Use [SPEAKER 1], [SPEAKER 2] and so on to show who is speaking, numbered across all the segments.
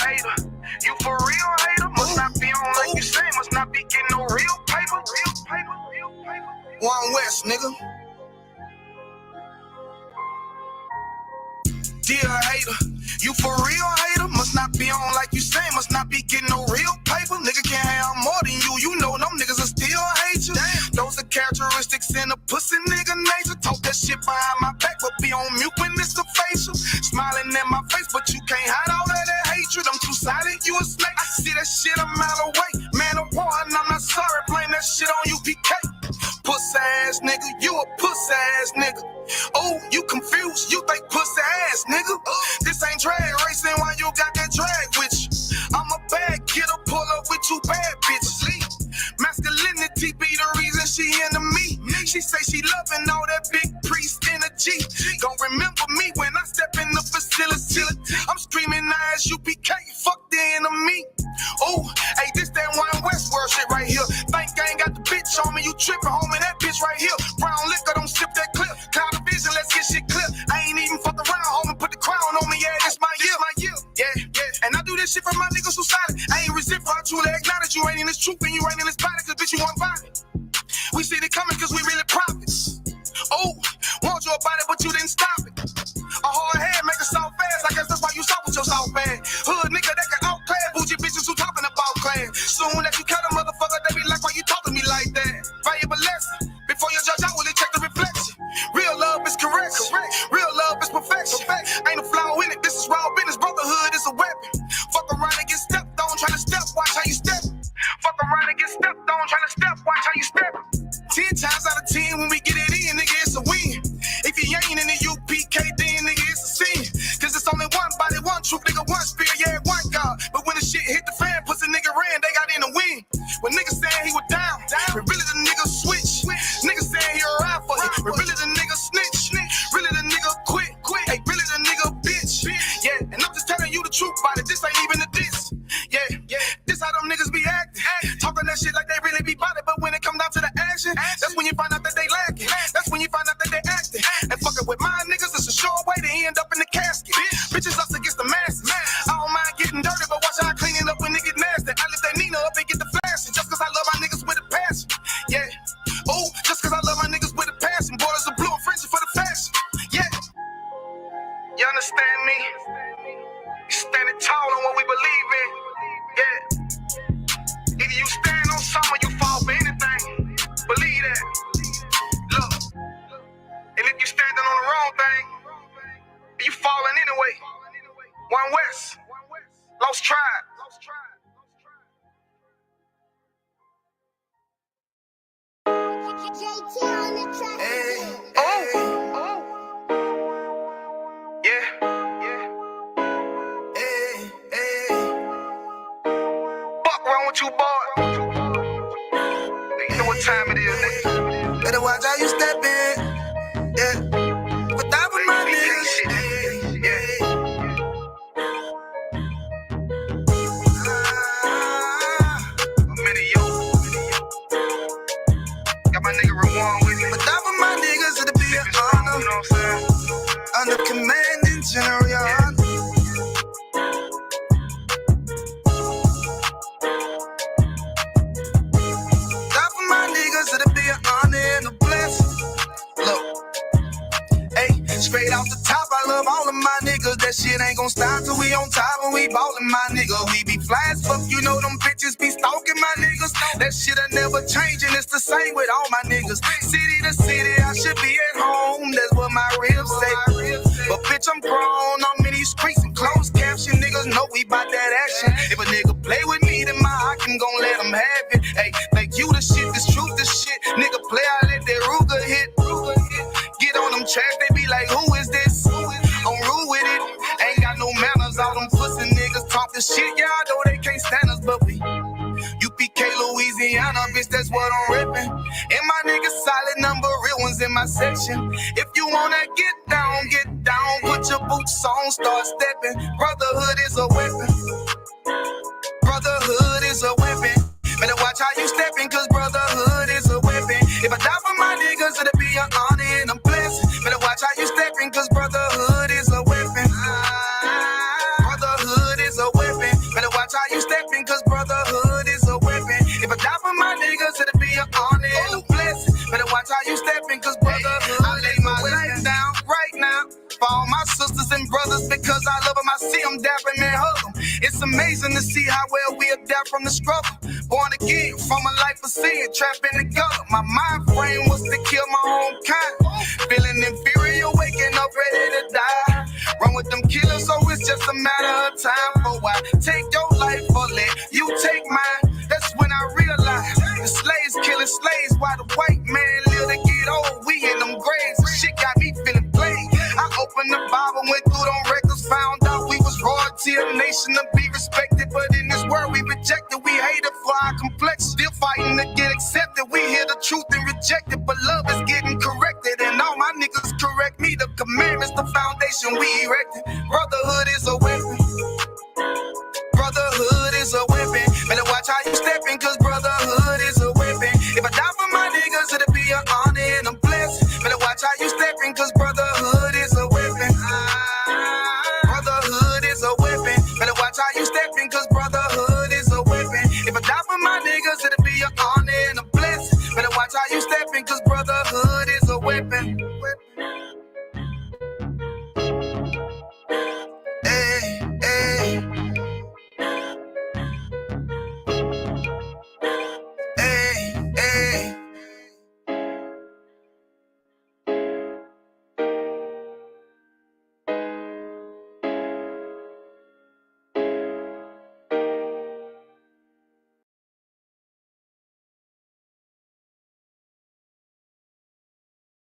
[SPEAKER 1] hater. You for real hater? Must not be on like you say. Must not be getting no real paper. One West, nigga. Dear hater, you for real hater? Must not be on like you say. Must not be getting no real paper. Nigga can't have more than you. You know them niggas will still hate you. Damn. Those are characteristics in a pussy nigga nature. Talk that shit behind my back, but be on mute when it's a facial. Smiling in my face, but you can't hide all of that hatred. I'm too silent, you a snake. I see that shit a mile away. Man of war, and I'm not sorry. Blame that shit on you, PK. Pussy ass nigga, you a pussy ass nigga. Oh, you confused, you think pussy ass nigga. This ain't drag racing, why you got that drag with you? I'm a bad kidder, pull up with you bad bitches. Masculinity be the reason she into me. She say she loving all that big priest energy. Don't remember me when I step in the facility. I'm screaming as UPK, fuck the enemy. Oh, hey, this that one Westworld shit right here. Think I ain't got the bitch on me, you tripping, homie, that bitch right here. Brown liquor, don't sip that clip. Cloud of vision, let's get shit clear. I ain't even fuck around, homie, put the crown on me, yeah, this my year. Yeah. And I do this shit for my niggas who solid. I ain't resentful, I truly acknowledge you ain't in this truth and you ain't in this body, cause bitch, you want body. We see it coming cause we really prophets. Oh, want your body, but you didn't stop it. A hard head make a soft fast, I guess that's why you stop with your soft bag. Hood nigga that can outclass, bougie bitches who talking about class. Soon as you cut a motherfucker, they be like, why you talking to me like that? Valuable lesson, before you judge, I will check the reflection. Real love is correction, real love is perfection. Ain't a flaw in it, this is raw business, brotherhood is a weapon. Fuck around and get stepped on, tryna step, watch how you step. Fuck around and get stepped on, tryna step, watch how you step. 10 times out of 10, when we get it in, nigga, it's a win. If you ain't in the UPK, then nigga, it's a sin. Cause it's only one body, one truth, nigga, one spirit, yeah, one God. But when the shit hit the fan, pussy nigga ran, they got in the win. When niggas saying he was down, but really the nigga switch. Niggas saying he a ride for you, but really the nigga snitch. Really the nigga quit, hey, really the nigga bitch. Yeah, and I'm just telling you the truth about it, this ain't even a diss. Yeah, this how them niggas be acting. Talking that shit like they really be about it, but when it come down to the action, that's when you find out that they lacking. That's when you find out that they acting. And fucking with my niggas, it's a sure way to end up in the casket. Bitches us against the masses. I don't mind getting dirty, but watch how I clean it up when it get nasty. I lift that Nina up and get the flashing, just cause I love my niggas with a passion. Yeah, oh, just cause I love my niggas with a passion. Borders are blue and friendship for the fashion. Yeah, you understand me? Standing tall on what we believe in. Yeah, either you stand on something or you fall for anything. Believe that. Look, and if you standing on the wrong thing, you falling anyway. One West, Lost Tribe. You boy, you know what time it is, nigga. Better watch how you step in, yeah. But that was my niggas, yeah. I'm in the yo. Got my nigga Rewan with me. But that was my niggas, it'll be an honor. You know what I'm saying? Under commanding general, your honor. Straight off the top, I love all of my niggas. That shit ain't gon' stop till we on top and we ballin', my nigga. We be fly as fuck, you know them bitches be stalking my niggas. That shit'll never change and it's the same with all my niggas. City to city, I should be at home. That's what my ribs say. But bitch, I'm grown. I'm in these streets and closed caption. Niggas know we bout that action. If a nigga play with me, then my heart can gon' let him have it. Hey, like you the shit, this truth the shit. Nigga play, I let that Ruger hit. Get on them tracks, they be like, who is this? I'm rude with it. Ain't got no manners. All them pussy niggas talking shit. Y'all know they can't stand us, but we UPK, Louisiana, bitch, that's what I'm ripping. And my niggas solid number, real ones in my section. If you wanna get down, put your boots on, start stepping. Brotherhood is a weapon. Brotherhood is a weapon. Better watch how you stepping, cause brotherhood is a weapon. If I die for my niggas, it'll be an honor and a blessing. Better watch how you stepping, cause brotherhood is a weapon. Brotherhood is a weapon. brothers because I love them. I see them dapping and hug them. It's amazing to see how well we adapt from the struggle. Born again from a life of sin, trapped in the gutter. My mind frame was to kill my own kind. Feeling inferior, waking up ready to die. Run with them killers, so it's just a matter of time. For why take your life or let you take mine? That's when I realized the slaves killing slaves while the white man live to get old. We in them graves. Shit got me feeling played. I opened the Bible, went through them records, found out we was royalty, a nation to be respected. But in this world we rejected, we hated for our complex. Still fighting to get accepted. We hear the truth and reject it, but love is getting corrected. And all my niggas correct me. The commandments, the foundation we erected. Brotherhood is a weapon. Brotherhood is a weapon. Better watch how you stepping, cause brotherhood is a weapon. If I die for my niggas, it'll be an honor and a blessing. Better watch how you stepping, cause brotherhood is a weapon. Brotherhood is a weapon. Better watch how you stepping, cause brotherhood is a weapon. If I die for my niggas, it'll be an honor and a blessing. Better watch how you stepping, cause brotherhood is a weapon. Hey, hey. Hey, hey.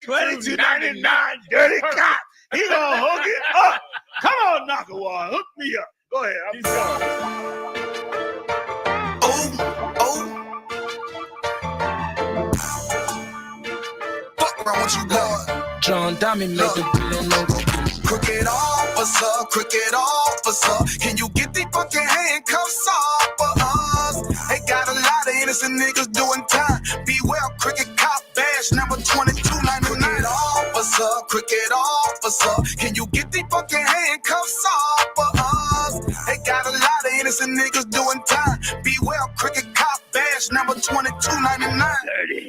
[SPEAKER 2] $22.99, dirty cop. He gonna hook it up. Come on, Nakawar, hook me up. Go ahead. I'm sorry.
[SPEAKER 1] Fuck around with you, boy.
[SPEAKER 3] John Diamond made the billion logo.
[SPEAKER 1] Cricket officer, can you get the fucking handcuffs off for us? They got a lot of innocent niggas doing time. Beware, cricket cop badge number 2299. Cricket officer, can you get the fucking handcuffs off for us? They got a lot of innocent niggas doing time. Beware, cricket cop badge number 2299.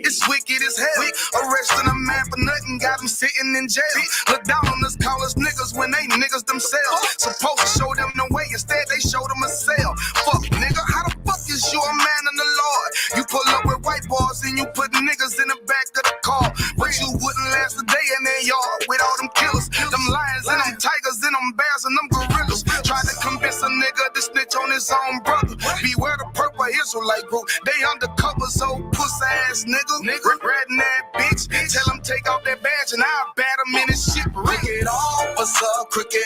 [SPEAKER 1] It's wicked as hell. Arresting a man for nothing, got him sitting in jail. Look down on us, call us niggas when they niggas themselves. Supposed to show them the way, instead they show them a cell. Fuck nigga, how the fuck is you a man in the Lord? You pull up with white boys and you put niggas in the back of the car. But you wouldn't last a day in their yard with all them killers, them lions and them tigers and them bears and them gorillas. Tried to convince a nigga to snitch on his own brother. Beware the purple Israelite group, they undercover, so pussy ass nigga. Ratting that bitch, tell him take off that badge and I'll bat him in his shit. Cricket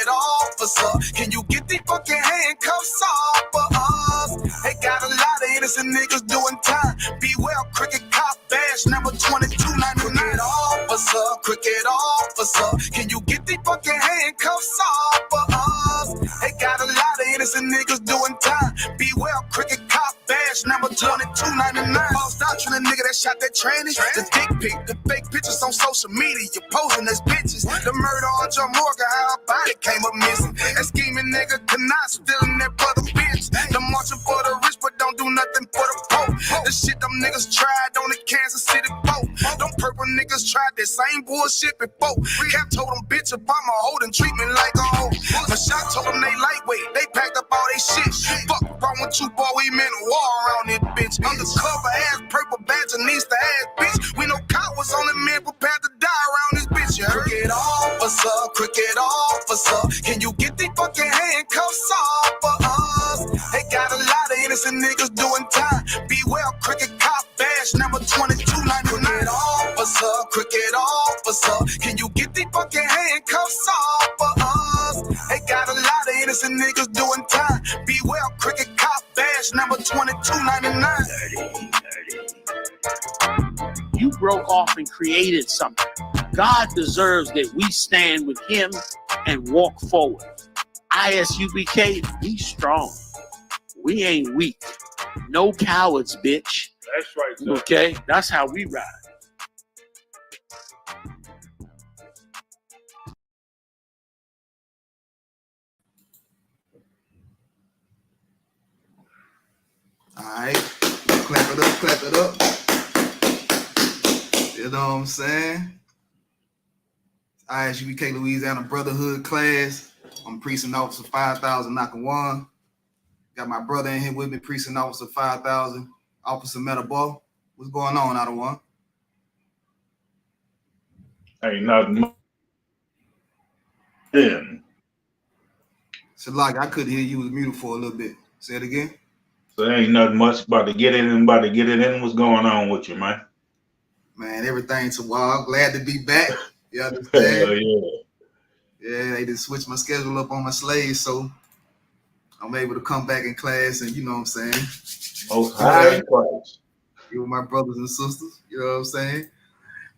[SPEAKER 1] officer, can you get the fucking handcuffs off for us? They got a lot of innocent niggas doing time. Beware, cricket cop badge number 2299. Cricket officer, can you get the fucking handcuffs off for us? They got a lot of innocent niggas doing time. Beware, cricket cop badge number 2299. False doctrine, a nigga that shot that tranny. The dick pic, the fake pictures on social media, you posing as bitches. The murder on Joe Morgan, how her body came up missing. That scheming nigga cannot stealing that brother bitch. The marching for the rich, but don't do nothing for the poor. The shit them niggas tried on the Kansas City boat. Them purple niggas tried that same bullshit before. Cap told them bitch Obama holding treatment like a hoe. Michelle told them they lightweight, they packed up all they shit. Fuck wrong with you, boy, we meant war around this bitch. Undercover ass, purple badge, and Easter ass bitch. We know cowards only men prepared to die around this bitch, you heard? Cricket officer, can you get the fucking handcuffs off for us? They got a lot of innocent niggas doing time. Beware, cricket cop badge number 2299. Cricket officer, can you get the fucking handcuffs off for us? They got a lot of innocent niggas doing time. Beware, cricket cop badge number 2299.
[SPEAKER 4] You broke off and created something. God deserves that we stand with him and walk forward. ISUBK, we strong. We ain't weak. No cowards, bitch.
[SPEAKER 2] That's right, sir.
[SPEAKER 4] Okay? That's how we ride.
[SPEAKER 1] All right, clap it up, clap it up. You know what I'm saying? ISUBK Louisiana Brotherhood Class. I'm Precinct Officer 5000 Nakawan. Got my brother in here with me, Precinct Officer 5000, Officer Metaball. What's going on, Ottawa?
[SPEAKER 2] Ain't nothing. Then.
[SPEAKER 1] So, like, I couldn't hear you. Was muted for a little bit. Say it again.
[SPEAKER 2] So ain't nothing much about to get it in. What's going on with you, man?
[SPEAKER 1] Man, everything's wild. Glad to be back. You understand? Yeah, they just switched my schedule up on my slaves, so I'm able to come back in class and, you know what I'm saying?
[SPEAKER 2] Most high in Christ.
[SPEAKER 1] You with my brothers and sisters, you know what I'm saying?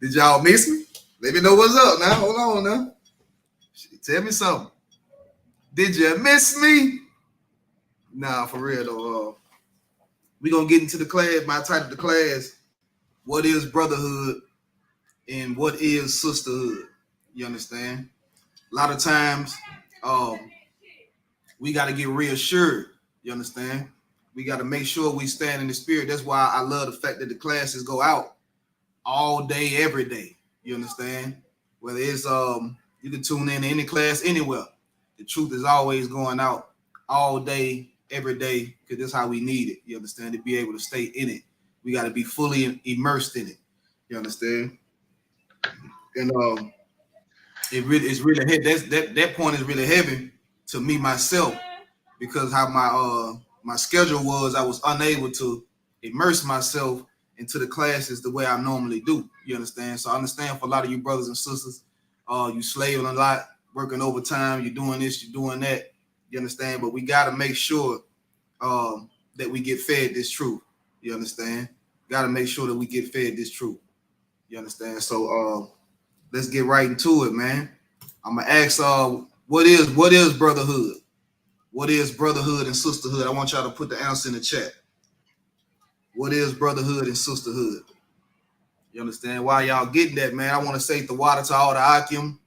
[SPEAKER 1] Did y'all miss me? Let me know what's up now. Hold on now. Tell me something. Did you miss me? Nah, for real though. We're going to get into the class. My title of the class, what is brotherhood and what is sisterhood? You understand? A lot of times, we got to get reassured. You understand? We got to make sure we stand in the spirit. That's why I love the fact that the classes go out all day, every day. You understand? Whether it's you can tune in to any class anywhere. The truth is always going out all day, every day, because that's how we need it. You understand? To be able to stay in it, we got to be fully immersed in it. You understand? And it's really heavy. That point is really heavy to me myself, because how my schedule was, I was unable to immerse myself into the classes the way I normally do. You understand? So I understand for a lot of you brothers and sisters, you slaving a lot, working overtime, you're doing this, you're doing that. You understand? But we got to make sure that we get fed this truth. You understand? Got to make sure that we get fed this truth. You understand? So let's get right into it, man. I'm gonna ask what is brotherhood? What is brotherhood and sisterhood? I want y'all to put the answer in the chat. What is brotherhood and sisterhood? You understand? While y'all getting that, man, I want to say the water to all the Akim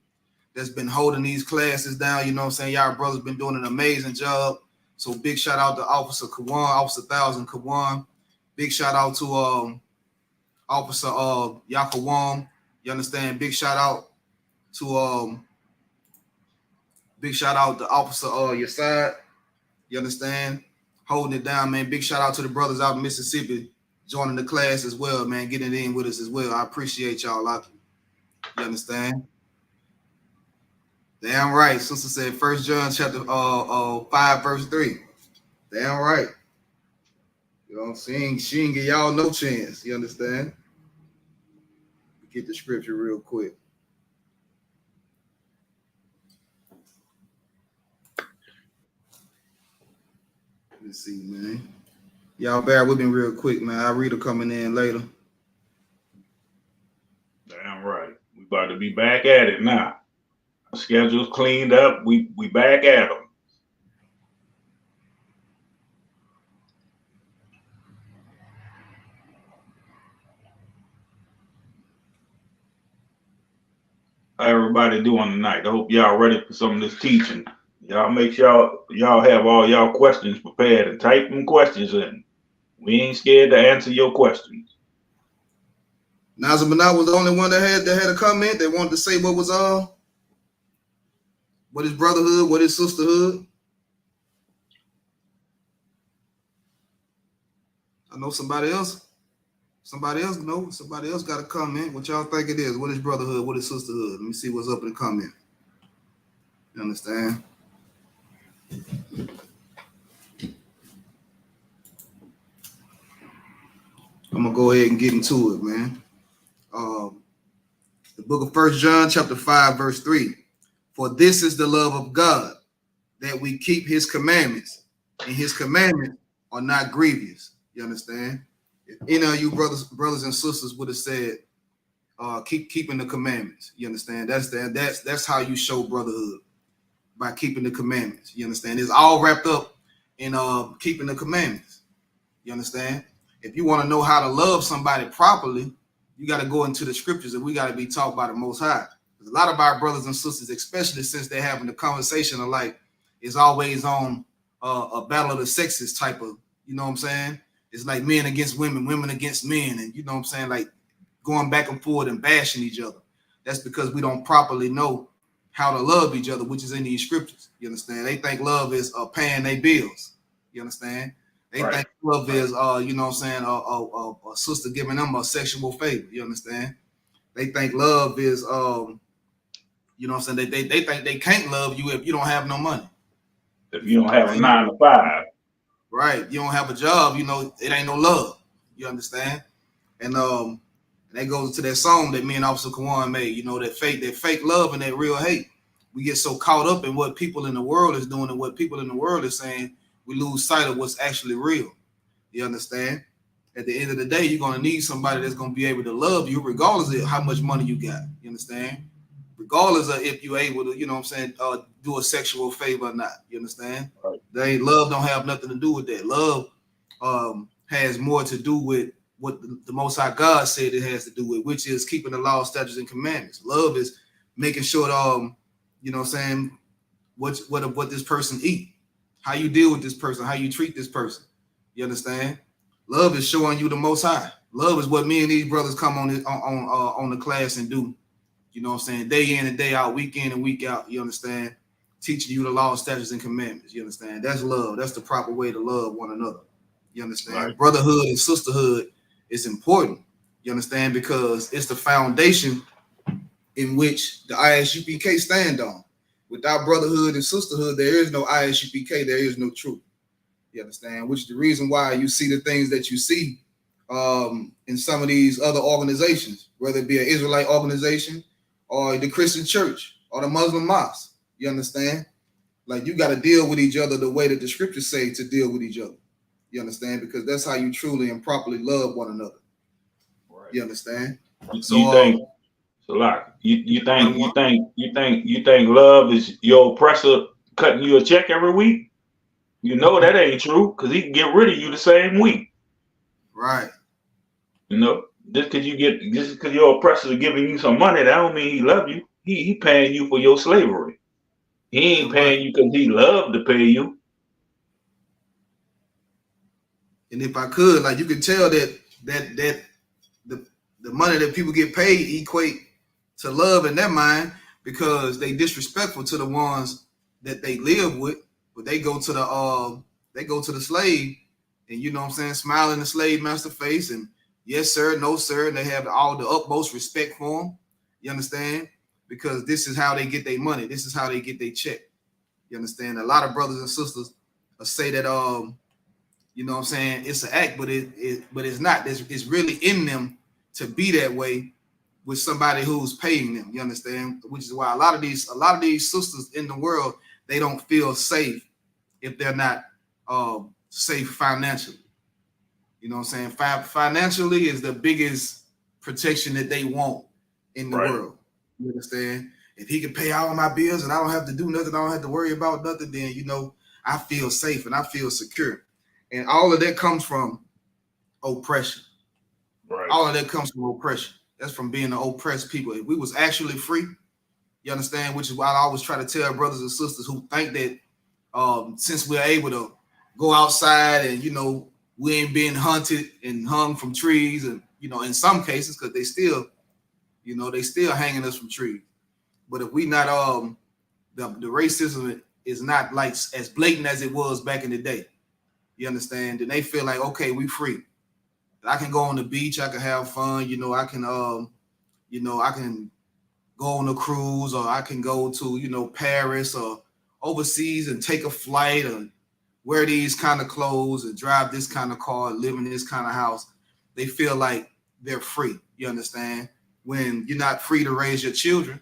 [SPEAKER 1] that's been holding these classes down. You know what I'm saying? Y'all brothers been doing an amazing job. So big shout out to Officer Kawan, Officer 1000 Kawan. Big shout out to Officer Yakawam. You understand? Big shout out to Officer Yasad. You understand? Holding it down, man. Big shout out to the brothers out in Mississippi joining the class as well, man. Getting in with us as well. I appreciate y'all. You understand? Damn right. Sister said 1 John chapter 5 verse 3. Damn right. You know, she ain't give y'all no chance. You understand? Get the scripture real quick. Let's see, man. Y'all bear with me real quick, man. I'll read her coming in later.
[SPEAKER 2] Damn right. We about to be back at it now. Our schedule's cleaned up. We back at them. How everybody doing tonight? I hope y'all ready for some of this teaching. Y'all make sure y'all have all y'all questions prepared and type them questions in. We ain't scared to answer your questions.
[SPEAKER 1] Nazir Banat was the only one that had a comment. They wanted to say what is brotherhood, what is sisterhood. I know somebody else. Somebody else got a comment. What y'all think it is? What is brotherhood? What is sisterhood? Let me see what's up in the comment. You understand? I'm gonna go ahead and get into it, man. The book of 1 John chapter 5 verse 3. For this is the love of God, that we keep his commandments, and his commandments are not grievous. You understand? If any of you brothers and sisters would have said, keep keeping the commandments. You understand? That's how you show brotherhood, by keeping the commandments. You understand? It's all wrapped up in keeping the commandments. You understand? If you want to know how to love somebody properly, you got to go into the scriptures, and we got to be taught by the Most High. A lot of our brothers and sisters, especially since they're having the conversation of like, it's always on a battle of the sexes type of, you know what I'm saying? It's like men against women, women against men, and you know what I'm saying? Like going back and forth and bashing each other. That's because we don't properly know how to love each other, which is in these scriptures. You understand? They think love is paying their bills. You understand? They think love is you know what I'm saying, a sister giving them a sexual favor. You understand? They think love is you know what I'm saying, they think they can't love you if you don't have no money.
[SPEAKER 2] If you don't have a 9 to 5.
[SPEAKER 1] Right. You don't have a job, you know, it ain't no love. You understand? And that goes to that song that me and Officer Kawan made, you know, that fake love and that real hate. We get so caught up in what people in the world is doing and what people in the world is saying, we lose sight of what's actually real. You understand? At the end of the day, you're going to need somebody that's going to be able to love you regardless of how much money you got. You understand? Regardless of if you're able to, you know what I'm saying, do a sexual favor or not. You understand? Right. Love don't have nothing to do with that. Love has more to do with what the Most High God said it has to do with, which is keeping the law, statutes, and commandments. Love is making sure, you know what I'm saying, what this person eat, how you deal with this person, how you treat this person. You understand? Love is showing you the Most High. Love is what me and these brothers come on the class and do. You know what I'm saying? Day in and day out, week in and week out. You understand? Teaching you the law, statutes, and commandments. You understand? That's love. That's the proper way to love one another. You understand? Right. Brotherhood and sisterhood is important. You understand? Because it's the foundation in which the ISUPK stand on. Without brotherhood and sisterhood, there is no ISUPK. There is no truth. You understand? Which is the reason why you see the things that you see in some of these other organizations, whether it be an Israelite organization or the Christian church or the Muslim mosque. You understand? Like, you got to deal with each other the way that the scriptures say to deal with each other. You understand? Because that's how you truly and properly love one another. Right. You understand? So
[SPEAKER 2] you think, you think love is your oppressor cutting you a check every week? You know that ain't true, because he can get rid of you the same week.
[SPEAKER 1] Right.
[SPEAKER 2] You know, just because your oppressor is giving you some money, that don't mean he love you. He paying you for your slavery. He ain't paying you because he love to pay you.
[SPEAKER 1] And if I could, like, you can tell that the money that people get paid equate to love in their mind, because they disrespectful to the ones that they live with. But they go to the slave, and you know what I'm saying, smile in the slave master face, and yes sir, no sir, and they have all the utmost respect for them. You understand? Because this is how they get their money. This is how they get their check. You understand? A lot of brothers and sisters say that you know what I'm saying, it's an act, but it's not. It's really in them to be that way with somebody who's paying them. You understand? Which is why a lot of these sisters in the world, they don't feel safe if they're not safe financially. You know what I'm saying? Financially is the biggest protection that they want in the world. You understand? If he can pay all my bills and I don't have to do nothing, I don't have to worry about nothing, then, you know, I feel safe and I feel secure. And all of that comes from oppression. Right. All of that comes from oppression. That's from being an oppressed people. If we was actually free, you understand, which is why I always try to tell brothers and sisters who think that since we're able to go outside and, you know, we ain't being hunted and hung from trees, and, you know, in some cases, because they still hanging us from trees. But if we not the racism is not like as blatant as it was back in the day. You understand? And they feel like, okay, we free. I can go on the beach, I can have fun, you know, I can go on a cruise, or I can go to, you know, Paris or overseas and take a flight and wear these kind of clothes and drive this kind of car, live in this kind of house. They feel like they're free. You understand? When you're not free to raise your children,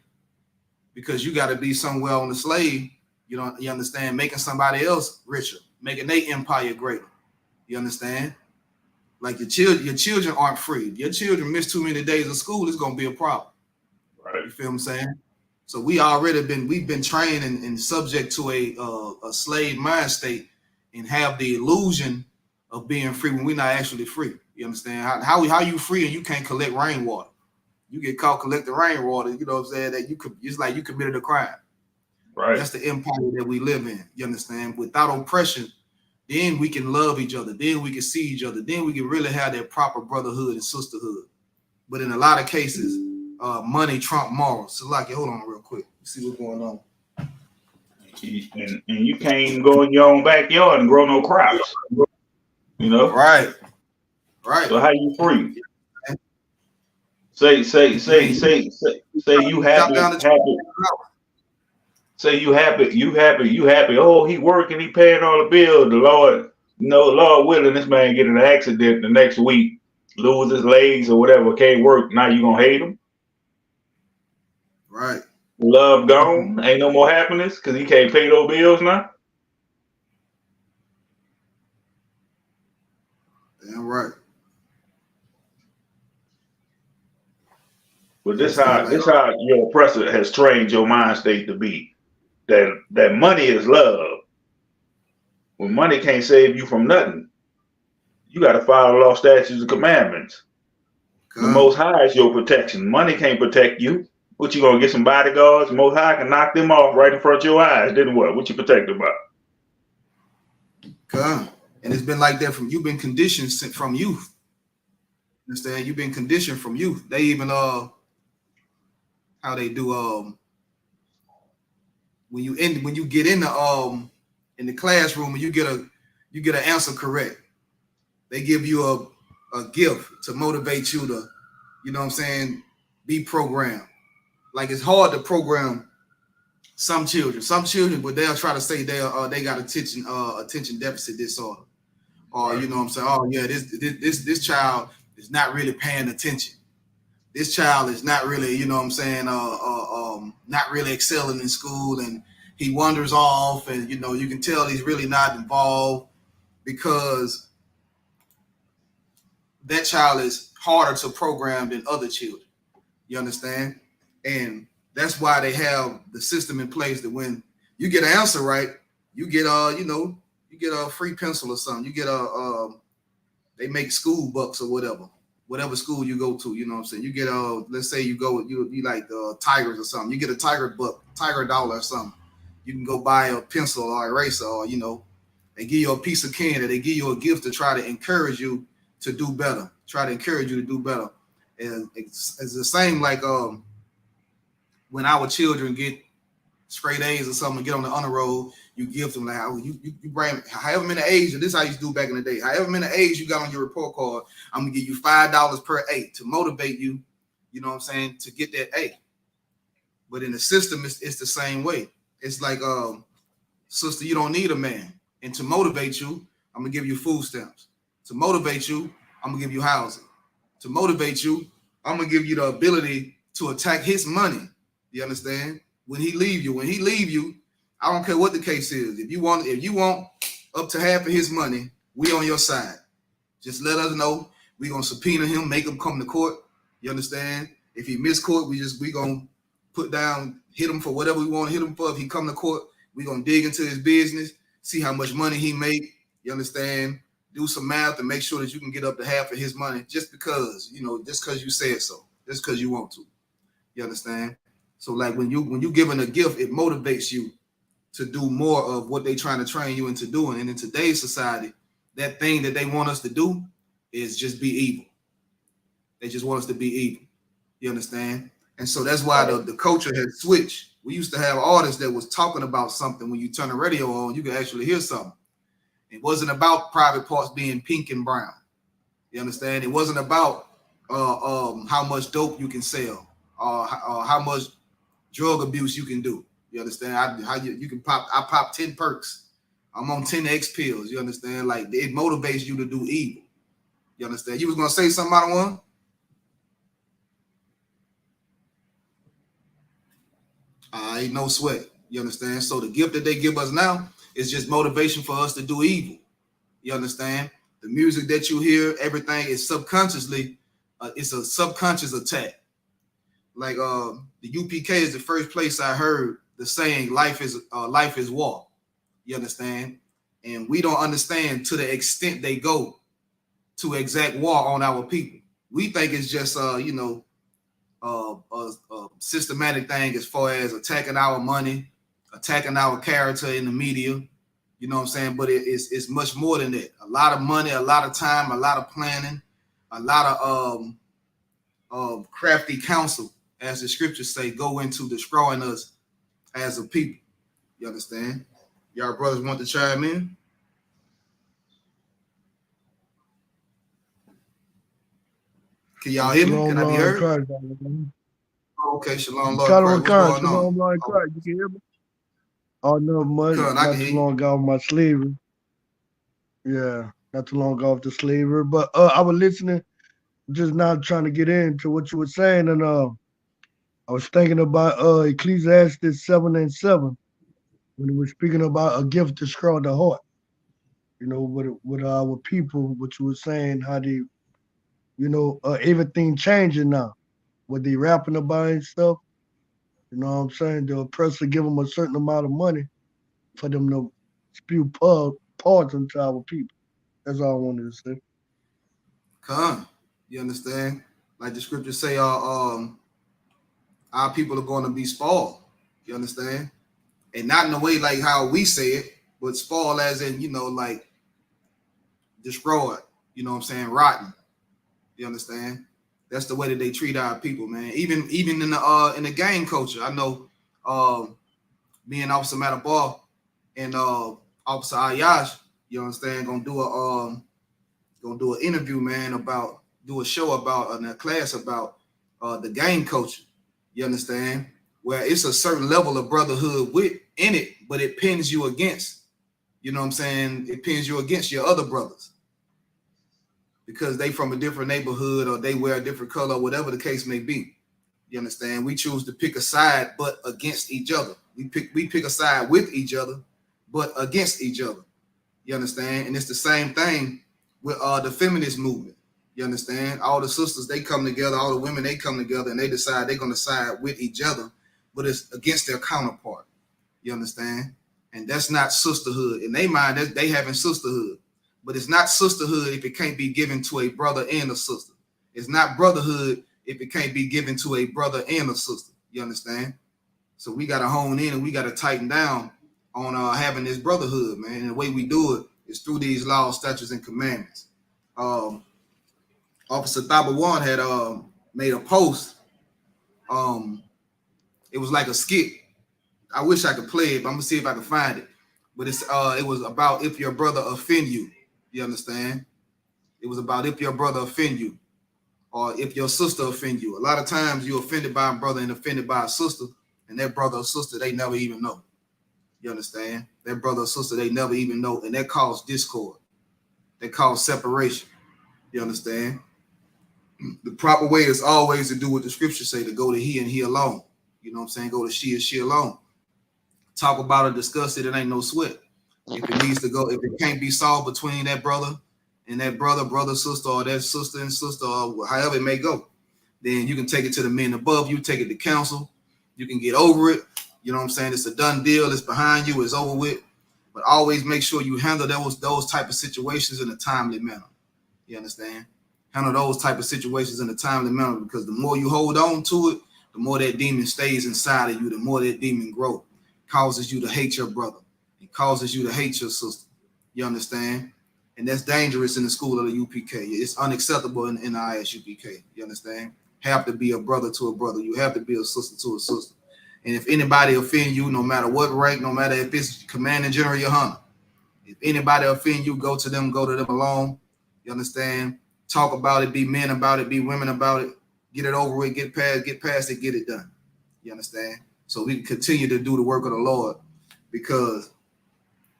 [SPEAKER 1] because you got to be somewhere on the slave, you understand, making somebody else richer, making their empire greater. You understand? Like your children aren't free. If your children miss too many days of school, it's gonna be a problem. Right. You feel what I'm saying? So we've been trained and subject to a slave mind state, and have the illusion of being free when we're not actually free. You understand? How you free and you can't collect rainwater? You get caught collecting rainwater, you know what I'm saying, that it's like you committed a crime. Right. That's the empire that we live in. You understand? Without oppression, then we can love each other. Then we can see each other. Then we can really have that proper brotherhood and sisterhood. But in a lot of cases, money trump morals. So, like, hold on real quick. Let's see what's going on.
[SPEAKER 2] And you can't even go in your own backyard and grow no crops. You know?
[SPEAKER 1] Right.
[SPEAKER 2] So how you free? Say you happy. Say you happy. Oh, he working, he paying all the bills. The Lord, Lord willing, this man get in an accident the next week, lose his legs or whatever, can't work. Now you gonna hate him?
[SPEAKER 1] Right.
[SPEAKER 2] Love gone, ain't no more happiness because he can't pay those bills now.
[SPEAKER 1] Damn right.
[SPEAKER 2] But this how your oppressor has trained your mind state to be. That money is love. When money can't save you from nothing, you got to follow law, statutes, and commandments. The Most High is your protection. Money can't protect you. What, you gonna get some bodyguards? Most High can knock them off right in front of your eyes. Then what? What you protected about?
[SPEAKER 1] And it's been like that you've been conditioned from youth. Understand? You've been conditioned from youth. They even how they do when you get in the classroom and you get an answer correct, they give you a gift to motivate you to, you know what I'm saying, be programmed. Like, it's hard to program some children, but they'll try to say they got attention deficit disorder, or you know what I'm saying, oh yeah, this child is not really paying attention. This child is not really, you know what I'm saying, not really excelling in school, and he wanders off, and you know, you can tell he's really not involved because that child is harder to program than other children. You understand? And that's why they have the system in place that when you get an answer right, you get you get a free pencil or something. You get they make school bucks or whatever school you go to, you know what I'm saying? You get let's say you like Tigers or something. You get a Tiger dollar or something. You can go buy a pencil or eraser, or you know, they give you a piece of candy. They give you a gift to try to encourage you to do better. And it's the same like when our children get straight A's or something, get on the honor roll, you give them like, you bring however many A's, this is how you used to do back in the day. However many A's you got on your report card, I'm gonna give you $5 per A to motivate you, you know what I'm saying, to get that A. But in the system, it's the same way. It's like, sister, you don't need a man. And to motivate you, I'm gonna give you food stamps. To motivate you, I'm gonna give you housing. To motivate you, I'm gonna give you the ability to attack his money. You understand? When he leave you, I don't care what the case is. If you want up to half of his money, we on your side. Just let us know. We gonna subpoena him, make him come to court. You understand? If he miss court, we gonna put down, hit him for whatever we want to hit him for. If he come to court, we gonna dig into his business, see how much money he make. You understand? Do some math and make sure that you can get up to half of his money just because, you know, just because you said so, just because you want to. You understand? So like when you given a gift, it motivates you to do more of what they're trying to train you into doing. And in today's society, that thing that they want us to do is just be evil. They just want us to be evil. You understand? And so that's why the culture has switched. We used to have artists that was talking about something. When you turn the radio on, you can actually hear something. It wasn't about private parts being pink and brown. You understand? It wasn't about how much dope you can sell or how much drug abuse you can do. You understand? You can pop. I pop 10 perks. I'm on 10X pills. You understand? Like, it motivates you to do evil. You understand? You was gonna say something out of one? Ain't no sweat. You understand? So the gift that they give us now is just motivation for us to do evil. You understand? The music that you hear, everything is subconsciously, it's a subconscious attack. Like the UPK is the first place I heard the saying life is war. You understand? And we don't understand to the extent they go to exact war on our people. We think it's just a systematic thing as far as attacking our money, attacking our character in the media. You know what I'm saying? But it's much more than that. A lot of money, a lot of time, a lot of planning, a lot of crafty counsel, as the scriptures say, go into destroying us as a people. You understand? Y'all brothers want to chime in? Can y'all hear me?
[SPEAKER 5] Shalom,
[SPEAKER 1] Can I be
[SPEAKER 5] Lord
[SPEAKER 1] heard?
[SPEAKER 5] Christ.
[SPEAKER 1] Okay, shalom, Lord
[SPEAKER 5] Shalom,
[SPEAKER 1] Christ. What's going on?
[SPEAKER 5] Shalom, Lord Christ. You can hear me? Oh, no, much.
[SPEAKER 1] I
[SPEAKER 5] Not
[SPEAKER 1] can hear
[SPEAKER 5] too
[SPEAKER 1] you.
[SPEAKER 5] long ago with my slavery. Yeah, not too long ago with the slavery. But I was listening, just now trying to get into what you were saying, and I was thinking about Ecclesiastes 7:7 when it was speaking about a gift to destroy the heart. You know, with our people, what you were saying, how they, everything changing now. What they rapping about and stuff. You know what I'm saying? The oppressor give them a certain amount of money for them to spew parts into our people. That's all I wanted to say.
[SPEAKER 1] Come, you understand? Like the scriptures say, our people are going to be spoiled. You understand? And not in a way like how we say it, but spoiled as in, like destroyed. You know what I'm saying? Rotten. You understand? That's the way that they treat our people, man. Even in the gang culture, I know. Me and Officer Matabar and Officer Ayash, you understand, gonna do an interview, man, do a show about in a class about the gang culture. You understand? Where it's a certain level of brotherhood in it, but it pins you against, you know what I'm saying? It pins you against your other brothers because they from a different neighborhood or they wear a different color, whatever the case may be. You understand? We choose to pick a side, but against each other. We pick a side with each other, but against each other. You understand? And it's the same thing with the feminist movement. You understand? All the sisters, they come together, all the women, they come together and they decide they're going to side with each other, but it's against their counterpart. You understand? And that's not sisterhood. In their mind, they having sisterhood. But it's not sisterhood if it can't be given to a brother and a sister. It's not brotherhood if it can't be given to a brother and a sister. You understand? So we got to hone in and we got to tighten down on having this brotherhood, man. And the way we do it is through these laws, statutes, and commandments. Officer Thabawan had made a post. It was like a skit. I wish I could play it, but I'm gonna see if I can find it. But it was about if your brother offend you. You understand? It was about if your brother offend you, or if your sister offend you. A lot of times you're offended by a brother and offended by a sister, and that brother or sister they never even know. You understand? That brother or sister they never even know, and that causes discord. That causes separation. You understand? The proper way is always to do what the scriptures say, to go to he and he alone. You know what I'm saying? Go to she and she alone. Talk about it, discuss it. It ain't no sweat. If it needs to go, if it can't be solved between that brother and that brother, sister, or that sister and sister, or however it may go, then you can take it to the men above you, take it to council. You can get over it. You know what I'm saying? It's a done deal. It's behind you. It's over with. But always make sure you handle those type of situations in a timely manner. You understand? Handle those type of situations in a timely manner, because the more you hold on to it, the more that demon stays inside of you, the more that demon grows. Causes you to hate your brother. It causes you to hate your sister. You understand? And that's dangerous in the school of the UPK. It's unacceptable in the ISUPK. You understand? Have to be a brother to a brother. You have to be a sister to a sister. And if anybody offend you, no matter what rank, no matter if it's commanding general, your hunter, if anybody offend you, go to them alone. You understand? Talk about it, be men about it, be women about it, get it over with, get past it, get it done. You understand? So we can continue to do the work of the Lord, because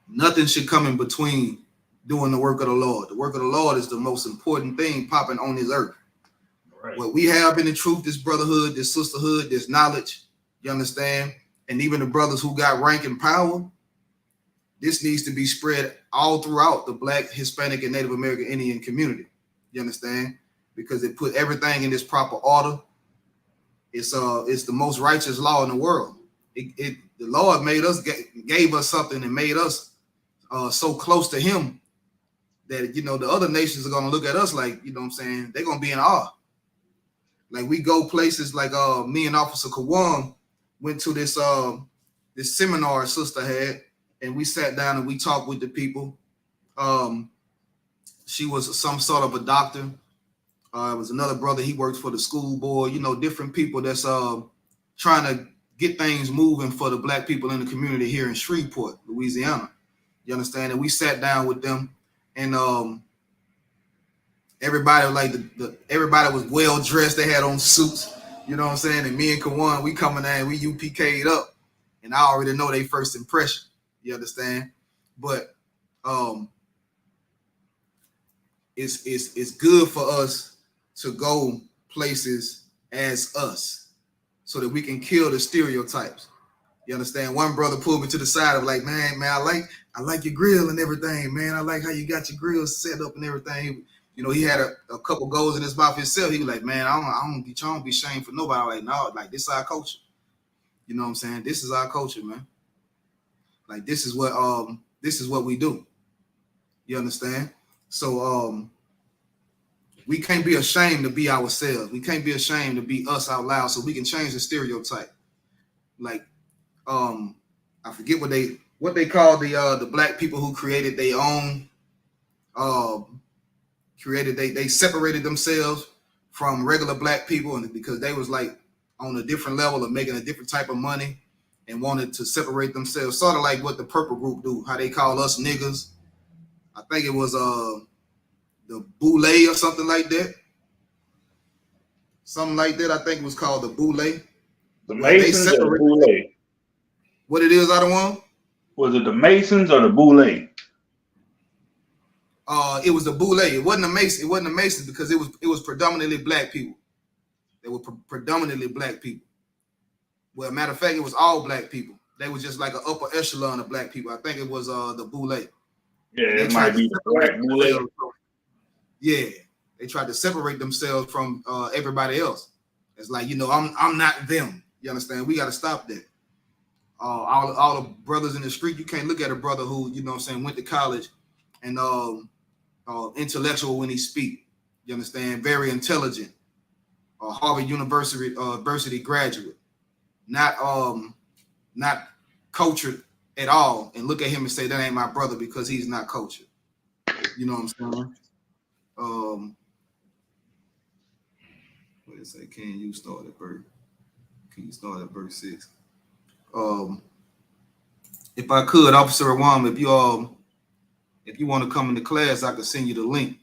[SPEAKER 1] nothing should come in between doing the work of the Lord. The work of the Lord is the most important thing popping on this earth. Right. What we have in the truth, this brotherhood, this sisterhood, this knowledge, you understand? And even the brothers who got rank and power, this needs to be spread all throughout the Black, Hispanic, and Native American Indian community. You understand? Because it put everything in this proper order. It's the most righteous law in the world. The Lord made us, gave us something and made us so close to him that, the other nations are going to look at us like, you know what I'm saying, they're going to be in awe. Like we go places like me and Officer Kawam went to this seminar sister had, and we sat down and we talked with the people. She was some sort of a doctor. It was another brother, he works for the school board, different people that's trying to get things moving for the black people in the community here in Shreveport, Louisiana. You understand? And we sat down with them, and everybody like everybody was well dressed. They had on suits. You know what I'm saying? And me and Kawan, we coming in, we UPK'd up, and I already know they first impression. You understand? But it's good for us to go places as us, so that we can kill the stereotypes. You understand? One brother pulled me to the side of like, man, I like your grill and everything, man. I like how you got your grill set up and everything. You know, he had a couple goals in his mouth himself. He was like, man, I don't be trying to be shamed for nobody. I'm like, no, like this is our culture. You know what I'm saying? This is our culture, man. Like this is what we do. You understand? So we can't be ashamed to be ourselves. We can't be ashamed to be us out loud, so we can change the stereotype. Like I forget what they call the black people who created their own they separated themselves from regular black people, and because they was like on a different level of making a different type of money and wanted to separate themselves, sort of like what the purple group do, how they call us niggas. I think it was the boule or something like that. Something like that. I think it was called the boule.
[SPEAKER 2] The Masons or the Boule?
[SPEAKER 1] What it is, I don't want.
[SPEAKER 2] Was it the Masons or the Boule?
[SPEAKER 1] It was the boule. It wasn't a Mason. It wasn't a Mason because it was predominantly black people. They were predominantly black people. Well, matter of fact, it was all black people. They was just like an upper echelon of black people. I think it was the boule.
[SPEAKER 2] Yeah, it might be the black boule.
[SPEAKER 1] Yeah, they tried to separate themselves from everybody else. It's like, you know, I'm not them. You understand? We got to stop that. All the brothers in the street, you can't look at a brother who, you know what I'm saying, went to college and intellectual when he speak. You understand? Very intelligent. Harvard University graduate. Not cultured at all, and look at him and say that ain't my brother because he's not cultured. You know what I'm saying? What did it say? Can you start at verse 6? If I could, Officer Awam, if you want to come into class, I could send you the link.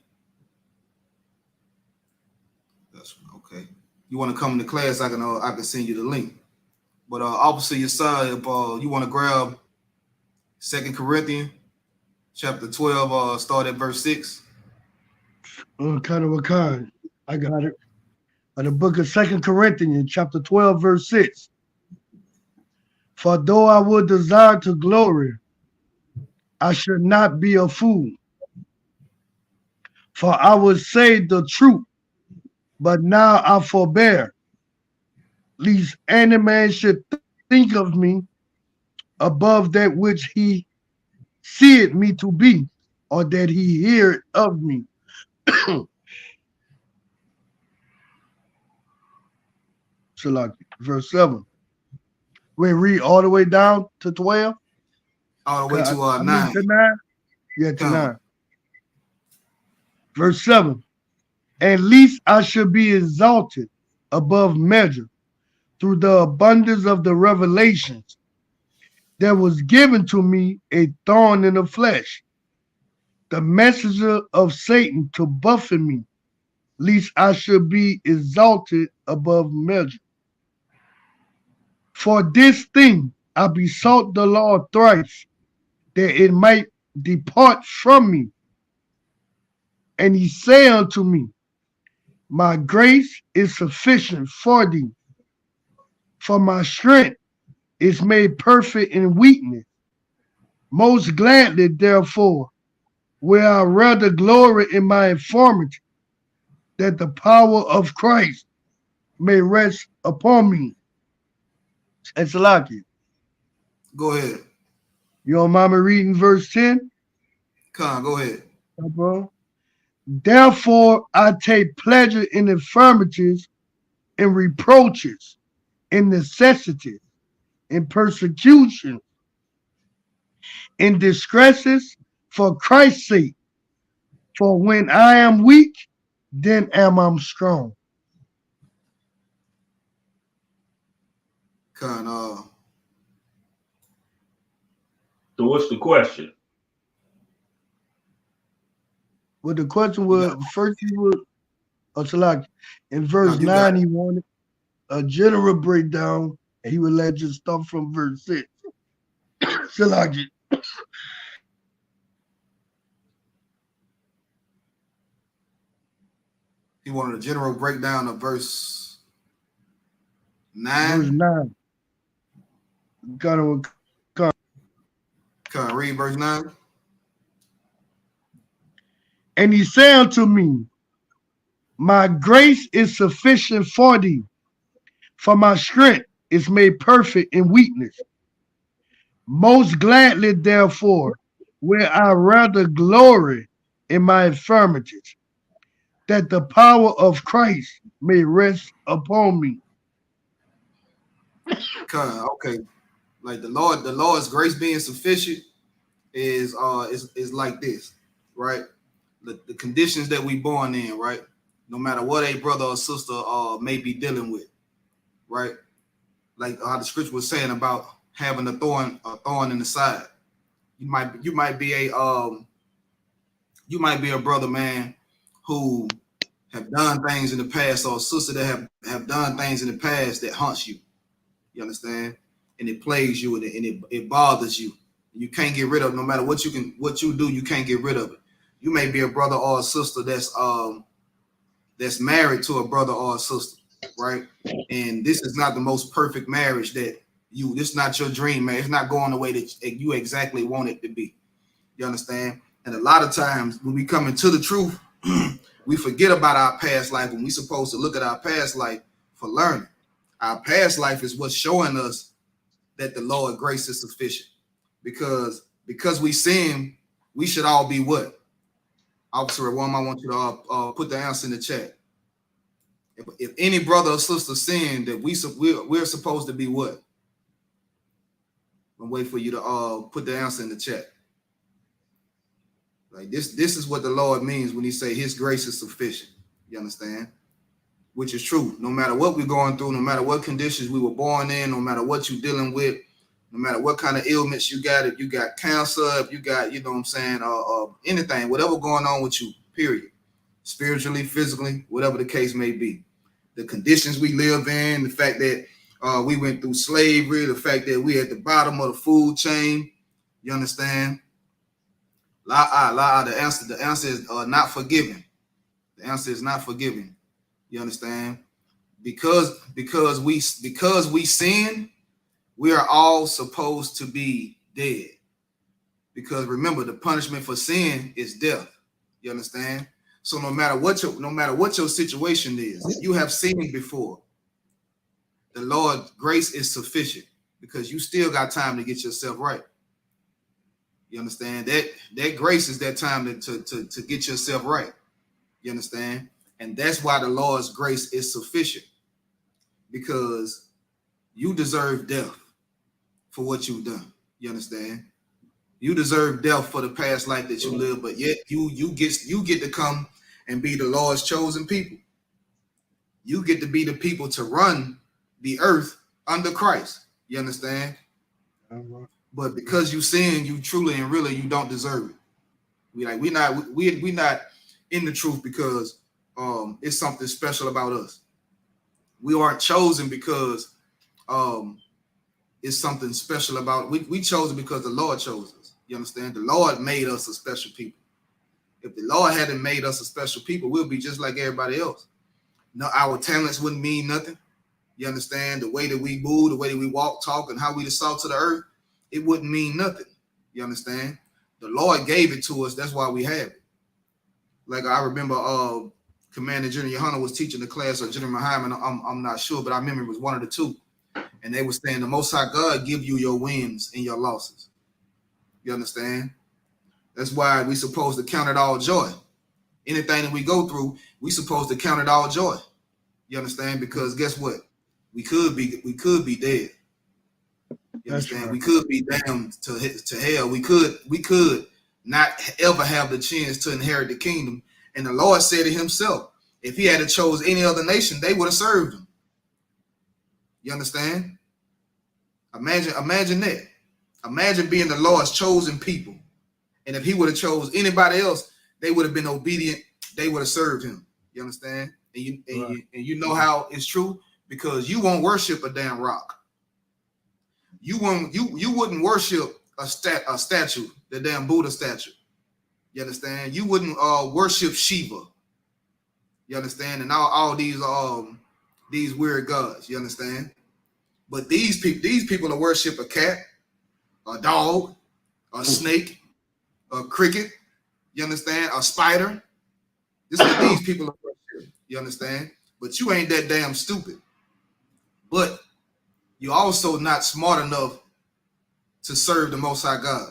[SPEAKER 1] That's okay. You want to come into class, I can send you the link. But Officer Yesai, if you want to grab 2 Corinthians chapter 12, start at verse 6.
[SPEAKER 5] Kind of a kind. I got it. In the book of 2 Corinthians chapter 12, verse 6. For though I would desire to glory, I should not be a fool. For I would say the truth, but now I forbear, lest any man should think of me above that which he seeth me to be, or that he heareth of me. So like verse 7. We read all the way down to 12.
[SPEAKER 1] All the way to 9.
[SPEAKER 5] To 9. Yeah, to 9. Verse 7. At least I should be exalted above measure through the abundance of the revelations. There was given to me a thorn in the flesh, the messenger of Satan to buffet me, lest I should be exalted above measure. For this thing I besought the Lord thrice, that it might depart from me. And he said unto me, my grace is sufficient for thee, for my strength is made perfect in weakness. Most gladly, therefore, will I rather glory in my infirmity, that the power of Christ may rest upon me. It's lucky.
[SPEAKER 1] Go ahead.
[SPEAKER 5] You don't mind me reading verse 10?
[SPEAKER 1] Come on, go ahead.
[SPEAKER 5] Bro. Therefore, I take pleasure in infirmities, in reproaches, in necessities, in persecution, in distresses for Christ's sake. For when I am weak, then am I strong.
[SPEAKER 2] So what's the question?
[SPEAKER 5] Well, the question was first he was in verse 9 he wanted a general breakdown, and he would let you start from verse 6. Salaki.
[SPEAKER 1] He wanted a general breakdown of verse 9.
[SPEAKER 5] Verse 9. Can
[SPEAKER 1] I read verse 9?
[SPEAKER 5] And he said unto me, my grace is sufficient for thee, for my strength is made perfect in weakness. Most gladly, therefore, will I rather glory in my infirmities, that the power of Christ may rest upon me.
[SPEAKER 1] Okay. Like the Lord's grace being sufficient is like this, right? The conditions that we born in, right? No matter what a brother or sister may be dealing with, right? Like how the scripture was saying about having a thorn in the side. You might be a brother, man, who have done things in the past, or a sister that have done things in the past that haunts you. You understand? And it plagues you, and it bothers you. You can't get rid of it. No matter what you do, you can't get rid of it. You may be a brother or a sister that's married to a brother or a sister, right? And this is not the most perfect marriage this is not your dream, man. It's not going the way that you exactly want it to be. You understand? And a lot of times when we come into the truth, we forget about our past life when we're supposed to look at our past life for learning. Our past life is what's showing us that the Lord's grace is sufficient. Because we sin, we should all be what? Officer One, I want you to put the answer in the chat. If any brother or sister sin, that we're supposed to be what? I'm waiting for you to put the answer in the chat. Like this is what the Lord means when he say his grace is sufficient. You understand? Which is true. No matter what we're going through, no matter what conditions we were born in, no matter what you're dealing with, no matter what kind of ailments you got, if you got cancer, if you got, you know what I'm saying, anything, whatever going on with you, period. Spiritually, physically, whatever the case may be. The conditions we live in, the fact that we went through slavery, the fact that we at the bottom of the food chain, you understand? The answer is not forgiving. The answer is not forgiving. You understand? Because we sin, we are all supposed to be dead. Because remember, the punishment for sin is death. You understand? So no matter what your situation is, if you have sinned before, the Lord's grace is sufficient because you still got time to get yourself right. You understand? That grace is that time to get yourself right. You understand? And that's why the Lord's grace is sufficient, because you deserve death for what you've done. You understand? You deserve death for the past life that you live, but yet you get to come and be the Lord's chosen people. You get to be the people to run the earth under Christ. You understand? But because you sin, you truly and really you don't deserve it. We're not in the truth because it's something special about us. We aren't chosen because it's something special about we chosen because the Lord chose us. You understand? The Lord made us a special people. If the Lord hadn't made us a special people, we'll be just like everybody else. No, our talents wouldn't mean nothing. You understand? The way that we move, the way that we walk, talk, and how we the salt to the earth, it wouldn't mean nothing. You understand? The Lord gave it to us. That's why we have it. Like I remember Commander General Hunter was teaching the class, or General Hyman, I'm not sure, but I remember it was one of the two. And they were saying the Most High God give you your wins and your losses. You understand? That's why we supposed to count it all joy. Anything that we go through, we supposed to count it all joy. You understand? Because guess what? We could be dead. You understand? Right. We could be damned to hell. We could not ever have the chance to inherit the kingdom. And the Lord said it himself. If he had chose any other nation, they would have served him. You understand? Imagine that. Imagine being the Lord's chosen people. And if he would have chose anybody else, they would have been obedient. They would have served him. You understand? And you know how it's true, because you won't worship a damn rock. You wouldn't worship a statue, the damn Buddha statue. You understand? You wouldn't worship Shiva. You understand? And all these weird gods. You understand? But these people will worship a cat, a dog, a snake, a cricket. You understand? A spider. This is what these people are worshiping. You understand? But you ain't that damn stupid. But you're also not smart enough to serve the Most High God,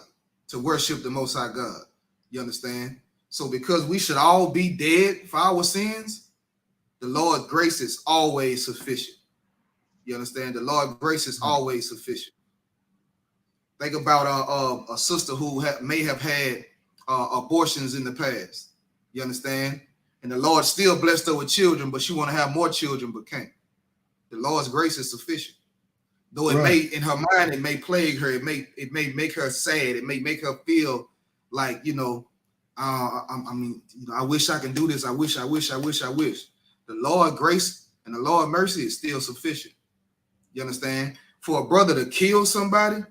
[SPEAKER 1] to worship the Most High God. You understand? So because we should all be dead for our sins, the Lord's grace is always sufficient. You understand? The Lord's grace is always sufficient. Think about a sister who may have had abortions in the past. You understand? And the Lord still blessed her with children, but she want to have more children, but can't. The Lord's grace is sufficient. Though it may, in her mind, it may plague her. It may make her sad. It may make her feel like, I wish I can do this. I wish. The Lord's grace and the Lord's mercy is still sufficient. You understand? For a brother to kill somebody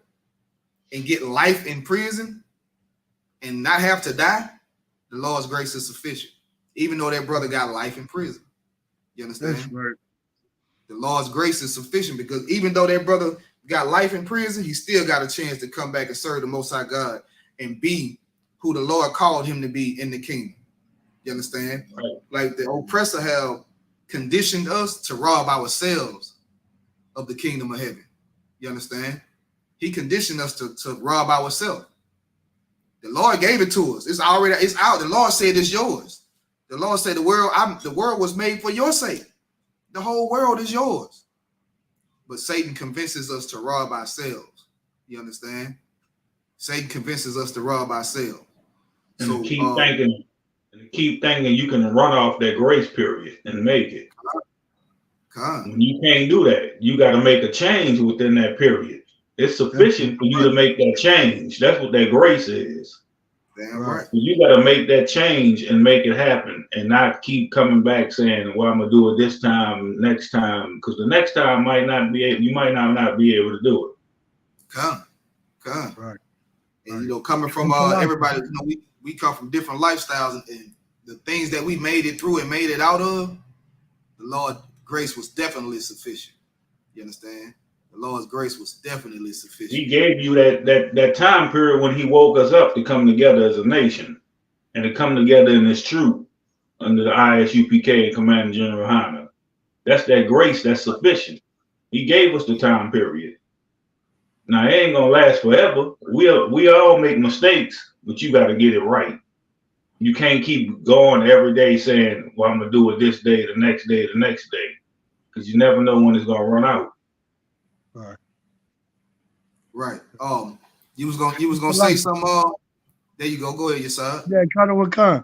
[SPEAKER 1] and get life in prison and not have to die, the Lord's grace is sufficient. Even though that brother got life in prison. You understand?
[SPEAKER 5] That's right.
[SPEAKER 1] The Lord's grace is sufficient, because even though that brother got life in prison, he still got a chance to come back and serve the Most High God and be who the Lord called him to be in the kingdom. You understand? Right. Like the oppressor have conditioned us to rob ourselves of the kingdom of heaven. You understand? He conditioned us to rob ourselves. The Lord gave it to us. It's out. The Lord said it's yours. The Lord said the world was made for your sake. The whole world is yours. But Satan convinces us to rob ourselves. You understand? Satan convinces us to rob ourselves.
[SPEAKER 2] And so, keep thinking you can run off that grace period and make it. When you can't do that, you got to make a change within that period. It's sufficient for you to make that change. That's what that grace is.
[SPEAKER 1] Damn right.
[SPEAKER 2] You got to make that change and make it happen, and not keep coming back saying, "Well, I'm gonna do it this time, next time," because the next time might not be able. You might not be able to do it.
[SPEAKER 1] Come. Right. And coming from everybody, we come from different lifestyles, and the things that we made it through and made it out of, the Lord's grace was definitely sufficient. You understand? The Lord's grace was definitely sufficient.
[SPEAKER 2] He gave you that time period when he woke us up to come together as a nation and to come together in this truth under the ISUPK and Commander General Hanna. That's that grace that's sufficient. He gave us the time period. Now, it ain't going to last forever. We all make mistakes, but you got to get it right. You can't keep going every day saying, "Well, I'm going to do it this day, the next day, the next day," because you never know when it's going to run out.
[SPEAKER 1] Right. You was gonna say something. There you go. Go ahead, Yesad.
[SPEAKER 5] Yeah, kind of what kind.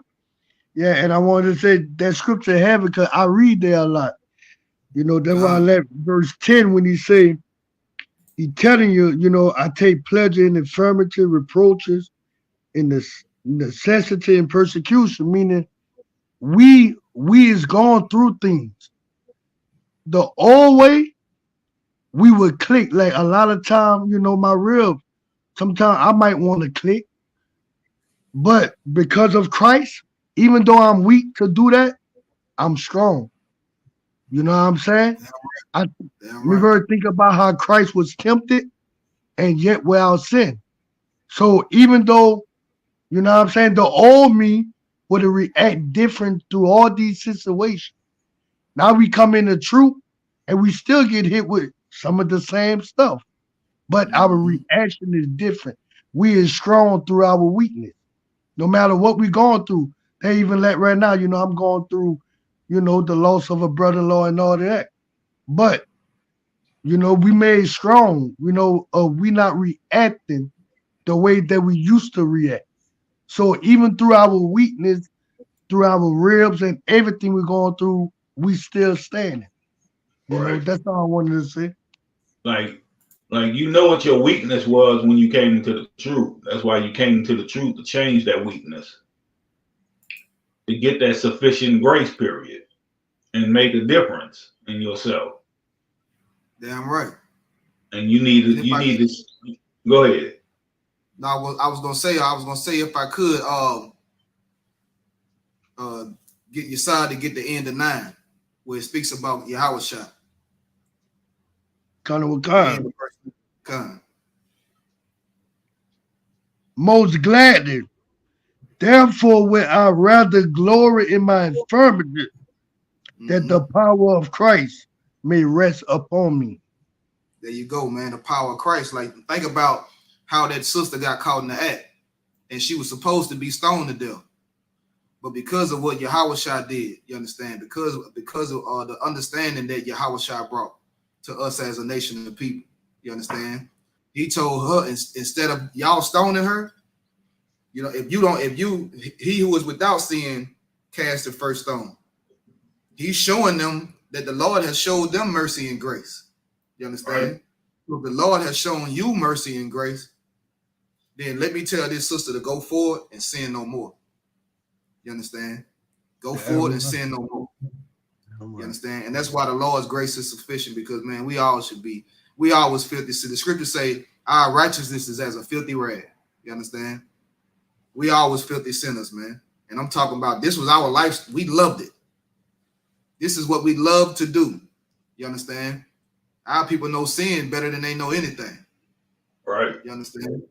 [SPEAKER 5] Yeah, and I wanted to say that scripture heavy because I read there a lot. That's why I left verse 10 when he say, he telling you, I take pleasure in infirmity, reproaches, in the necessity and persecution, meaning we is going through things. The old way, we would click. Like a lot of time, my rib, sometimes I might want to click. But because of Christ, even though I'm weak to do that, I'm strong. You know what I'm saying? We ever think about how Christ was tempted and yet without sin. So even though, the old me would react different through all these situations. Now we come in the truth and we still get hit with some of the same stuff. But our reaction is different. We is strong through our weakness. No matter what we're going through. They even let right now, I'm going through, the loss of a brother-in-law and all that. But, we made strong. We not reacting the way that we used to react. So even through our weakness, through our ribs and everything we're going through, we still standing. That's all I wanted to say.
[SPEAKER 2] Like Like, you know what your weakness was when you came into the truth. That's why you came into the truth, to change that weakness, to get that sufficient grace period and make a difference in yourself.
[SPEAKER 1] Damn right.
[SPEAKER 2] And you need
[SPEAKER 1] And
[SPEAKER 2] to go ahead.
[SPEAKER 1] No, I was gonna say if I could get your side to get the end of 9, where it speaks about Yahushua.
[SPEAKER 5] Kind of kind.
[SPEAKER 1] Kind.
[SPEAKER 5] Most gladly. Therefore, will I rather glory in my infirmity, that the power of Christ may rest upon me.
[SPEAKER 1] There you go, man. The power of Christ. Like, think about how that sister got caught in the act, and she was supposed to be stoned to death, but because of what Yahushua did, you understand, because of the understanding that Yahushua brought to us as a nation of people, you understand, he told her, instead of y'all stoning her, you know, he who was without sin cast the first stone. He's showing them that the Lord has showed them mercy and grace. You understand? Right. So if the Lord has shown you mercy and grace, then let me tell this sister to go forward and sin no more. You understand? Go forward and sin no more. You understand? And that's why the Lord's grace is sufficient, because, man, we all was filthy. So the scriptures say our righteousness is as a filthy rag. You understand? We all was filthy sinners, man. And I'm talking about, this was our life. We loved it. This is what we love to do. You understand? Our people know sin better than they know anything.
[SPEAKER 2] Right.
[SPEAKER 1] You understand?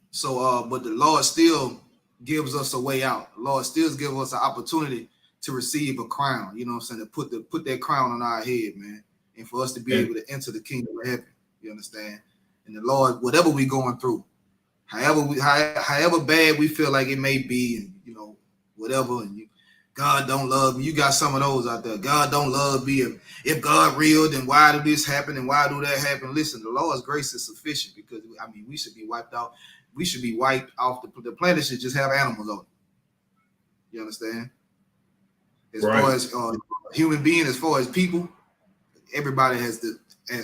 [SPEAKER 1] So, but the Lord still gives us a way out. The Lord still gives us an opportunity to receive a crown. You know what I'm saying? To put that crown on our head, man, and for us to be able to enter the kingdom of heaven. You understand? And the Lord, whatever we going through, however bad we feel like it may be, and you know, whatever, and God don't love me. You got some of those out there. God don't love me. If God real, then why do this happen and why do that happen? Listen, the Lord's grace is sufficient, because I mean, we should be wiped out. We should be wiped off. The planet should just have animals on it. You understand? As far as human being, as far as people, everybody has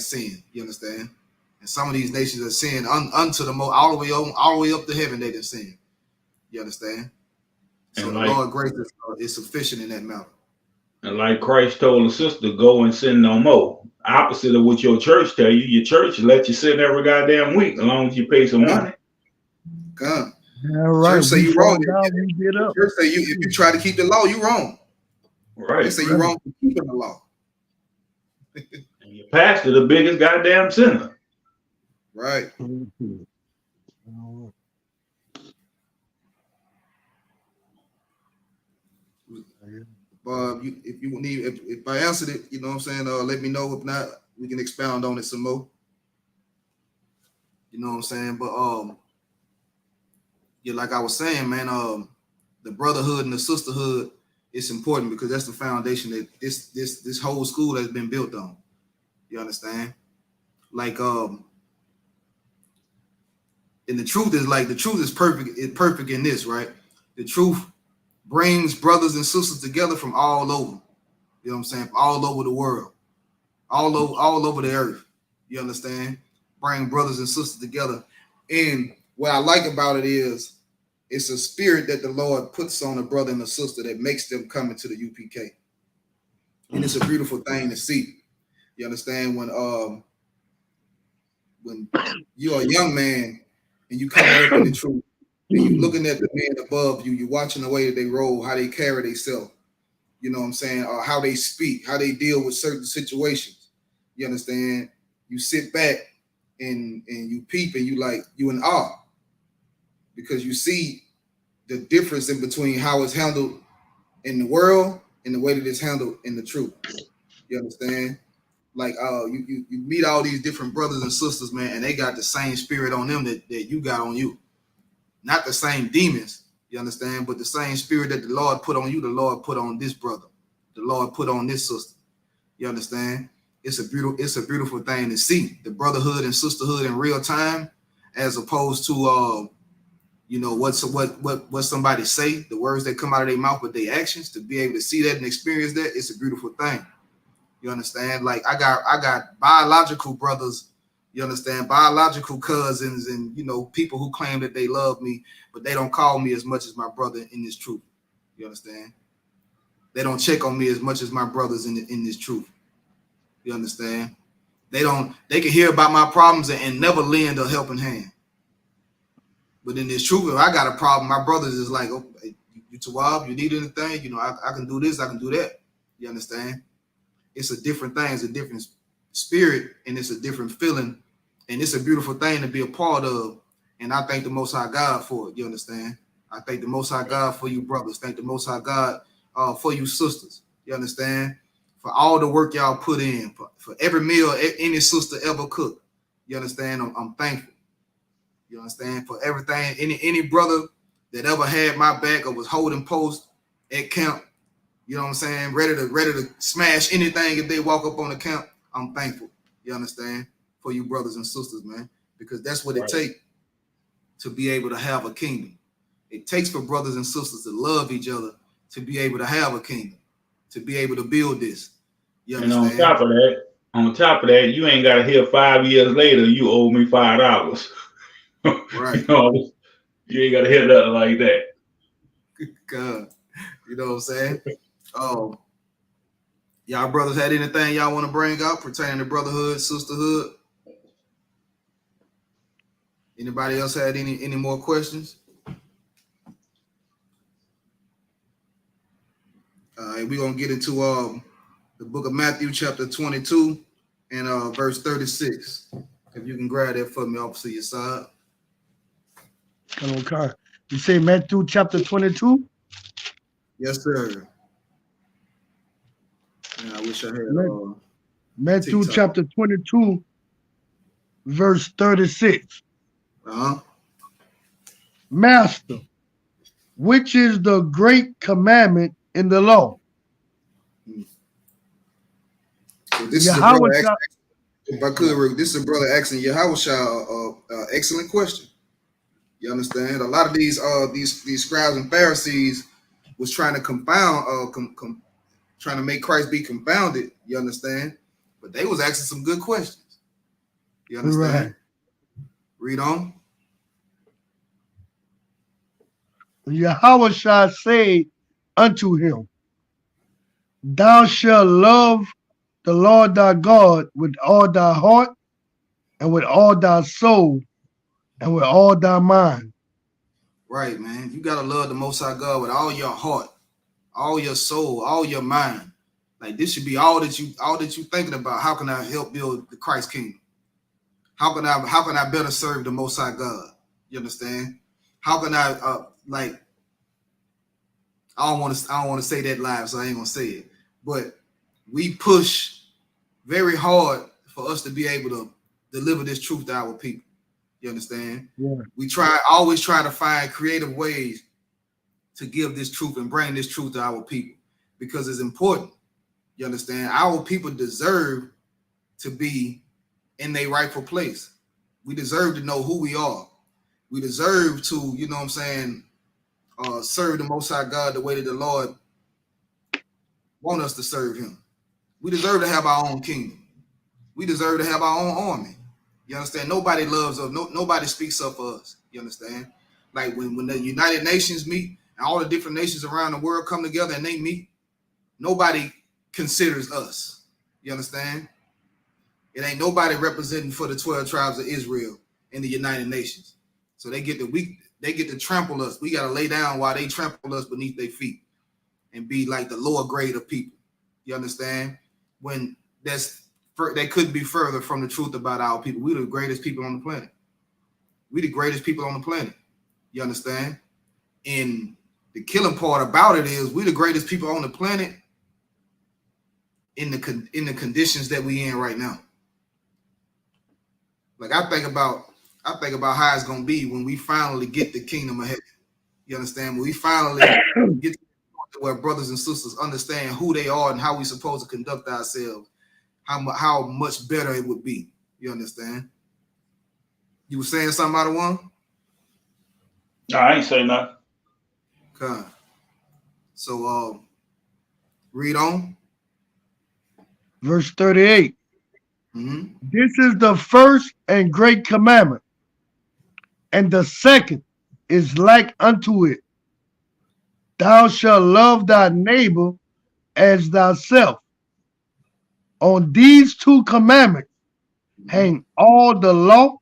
[SPEAKER 1] sin. You understand? And some of these nations are sin unto the most, all the way up to heaven. They done sin. You understand? So and the Lord's grace is sufficient in that matter.
[SPEAKER 2] And like Christ told the sister, go and sin no more. Opposite of what your church tell you. Your church let you sin every goddamn week, as long as you pay some money.
[SPEAKER 1] God.
[SPEAKER 5] Yeah, right.
[SPEAKER 1] Church say you wrong. Church say if you try to keep the law, you wrong.
[SPEAKER 2] Right.
[SPEAKER 1] They say you wrong for keeping the law.
[SPEAKER 2] And your pastor the biggest goddamn sinner.
[SPEAKER 1] Right. If I answered it, you know what I'm saying, let me know. If not, we can expound on it some more. You know what I'm saying? But yeah, like I was saying, man, the brotherhood and the sisterhood, it's important, because that's the foundation that this whole school has been built on. You understand? Like and the truth is perfect. It's perfect in this, right? The truth brings brothers and sisters together from all over. You know what I'm saying? All over the world, all over the earth. You understand? Bring brothers and sisters together. And what I like about it is, it's a spirit that the Lord puts on a brother and a sister that makes them come into the UPK. And it's a beautiful thing to see. You understand? When you're a young man and you come up in the truth, and you're looking at the men above you, you're watching the way that they roll, how they carry themselves, you know what I'm saying, or how they speak, how they deal with certain situations. You understand? You sit back and you peep, and you in awe, because you see the difference in between how it's handled in the world and the way that it's handled in the truth. You understand? Like you meet all these different brothers and sisters, man, and they got the same spirit on them that you got on you. Not the same demons, you understand, but the same spirit that the Lord put on you, the Lord put on this brother, the Lord put on this sister. You understand? It's a beautiful thing to see, the brotherhood and sisterhood in real time, as opposed to you know, what somebody say, the words that come out of their mouth, but their actions. To be able to see that and experience that, it's a beautiful thing. You understand? Like I got biological brothers You understand? Biological cousins and, you know, people who claim that they love me, but they don't call me as much as my brother in this truth. You understand? They don't check on me as much as my brothers in this truth. You understand? They can hear about my problems and never lend a helping hand. But in this truth, if I got a problem, my brothers is like, oh, hey, you Tawab, you need anything? You know, I can do this, I can do that. You understand? It's a different thing, it's a different spirit, and it's a different feeling. And it's a beautiful thing to be a part of. And I thank the Most High God for it. You understand? I thank the Most High God for you brothers. Thank the Most High God for you sisters. You understand? For all the work y'all put in, for every meal any sister ever cooked. You understand? I'm thankful. You understand? For everything, any brother that ever had my back or was holding post at camp, you know what I'm saying? Ready to smash anything if they walk up on the camp. I'm thankful. You understand? For you brothers and sisters, man, because that's what it takes to be able to have a kingdom. It takes for brothers and sisters to love each other to be able to have a kingdom, to be able to build this. You understand?
[SPEAKER 2] And on top of that, you ain't got to hear 5 years later, you owe me $5.
[SPEAKER 1] Right.
[SPEAKER 2] You know, you ain't got to hear nothing like that.
[SPEAKER 1] God, you know what I'm saying? Y'all brothers had anything y'all want to bring up pertaining to brotherhood, sisterhood? Anybody else had any more questions? We're going to get into the book of Matthew, chapter 22, and verse 36. If you can grab that for me, off to your side.
[SPEAKER 5] Okay. You say Matthew chapter 22?
[SPEAKER 1] Yes, sir. Man, I wish I had
[SPEAKER 5] Matthew
[SPEAKER 1] TikTok.
[SPEAKER 5] chapter 22, verse 36. Master, which is the great commandment in the law?
[SPEAKER 1] So this is a brother asking, if I could, this is a brother asking Yahushua excellent question. You understand? A lot of these scribes and Pharisees was trying to confound, trying to make Christ be confounded. You understand? But they was asking some good questions. You understand? Right. Read on.
[SPEAKER 5] Yahushua said unto him, thou shalt love the Lord thy God with all thy heart, and with all thy soul, and with all thy mind.
[SPEAKER 1] Right, man. You gotta love the Most High God with all your heart, all your soul, all your mind. Like this should be all that you thinking about. How can I help build the Christ kingdom? How can I better serve the Most High God? You understand? How can I I don't want to say that live, so I ain't gonna say it. But we push very hard for us to be able to deliver this truth to our people. You understand? Yeah. We always try to find creative ways to give this truth and bring this truth to our people because it's important. You understand? Our people deserve to be in their rightful place. We deserve to know who we are. We deserve to, you know what I'm saying, serve the Most High God the way that the Lord want us to serve him. We deserve to have our own kingdom. We deserve to have our own army. You understand? Nobody loves us. Nobody speaks up for us. You understand? Like when the United Nations meet and all the different nations around the world come together and they meet, nobody considers us. You understand? It ain't nobody representing for the 12 tribes of Israel in the United Nations. So they get to trample us. We got to lay down while they trample us beneath their feet and be like the lower grade of people. You understand? When they couldn't be further from the truth about our people. We're the greatest people on the planet. We the greatest people on the planet. You understand? And the killing part about it is we the greatest people on the planet in the conditions that we in right now. Like I think about how it's gonna be when we finally get the kingdom of heaven. You understand? When we finally get to the point where brothers and sisters understand who they are and how we supposed to conduct ourselves, how much better it would be. You understand? You were saying something out of one?
[SPEAKER 2] No, I ain't saying nothing.
[SPEAKER 1] Okay. So read on.
[SPEAKER 5] Verse 38.
[SPEAKER 1] Mm-hmm.
[SPEAKER 5] This is the first and great commandment, and the second is like unto it. Thou shalt love thy neighbor as thyself. On these two commandments
[SPEAKER 1] Mm-hmm.
[SPEAKER 5] hang all the law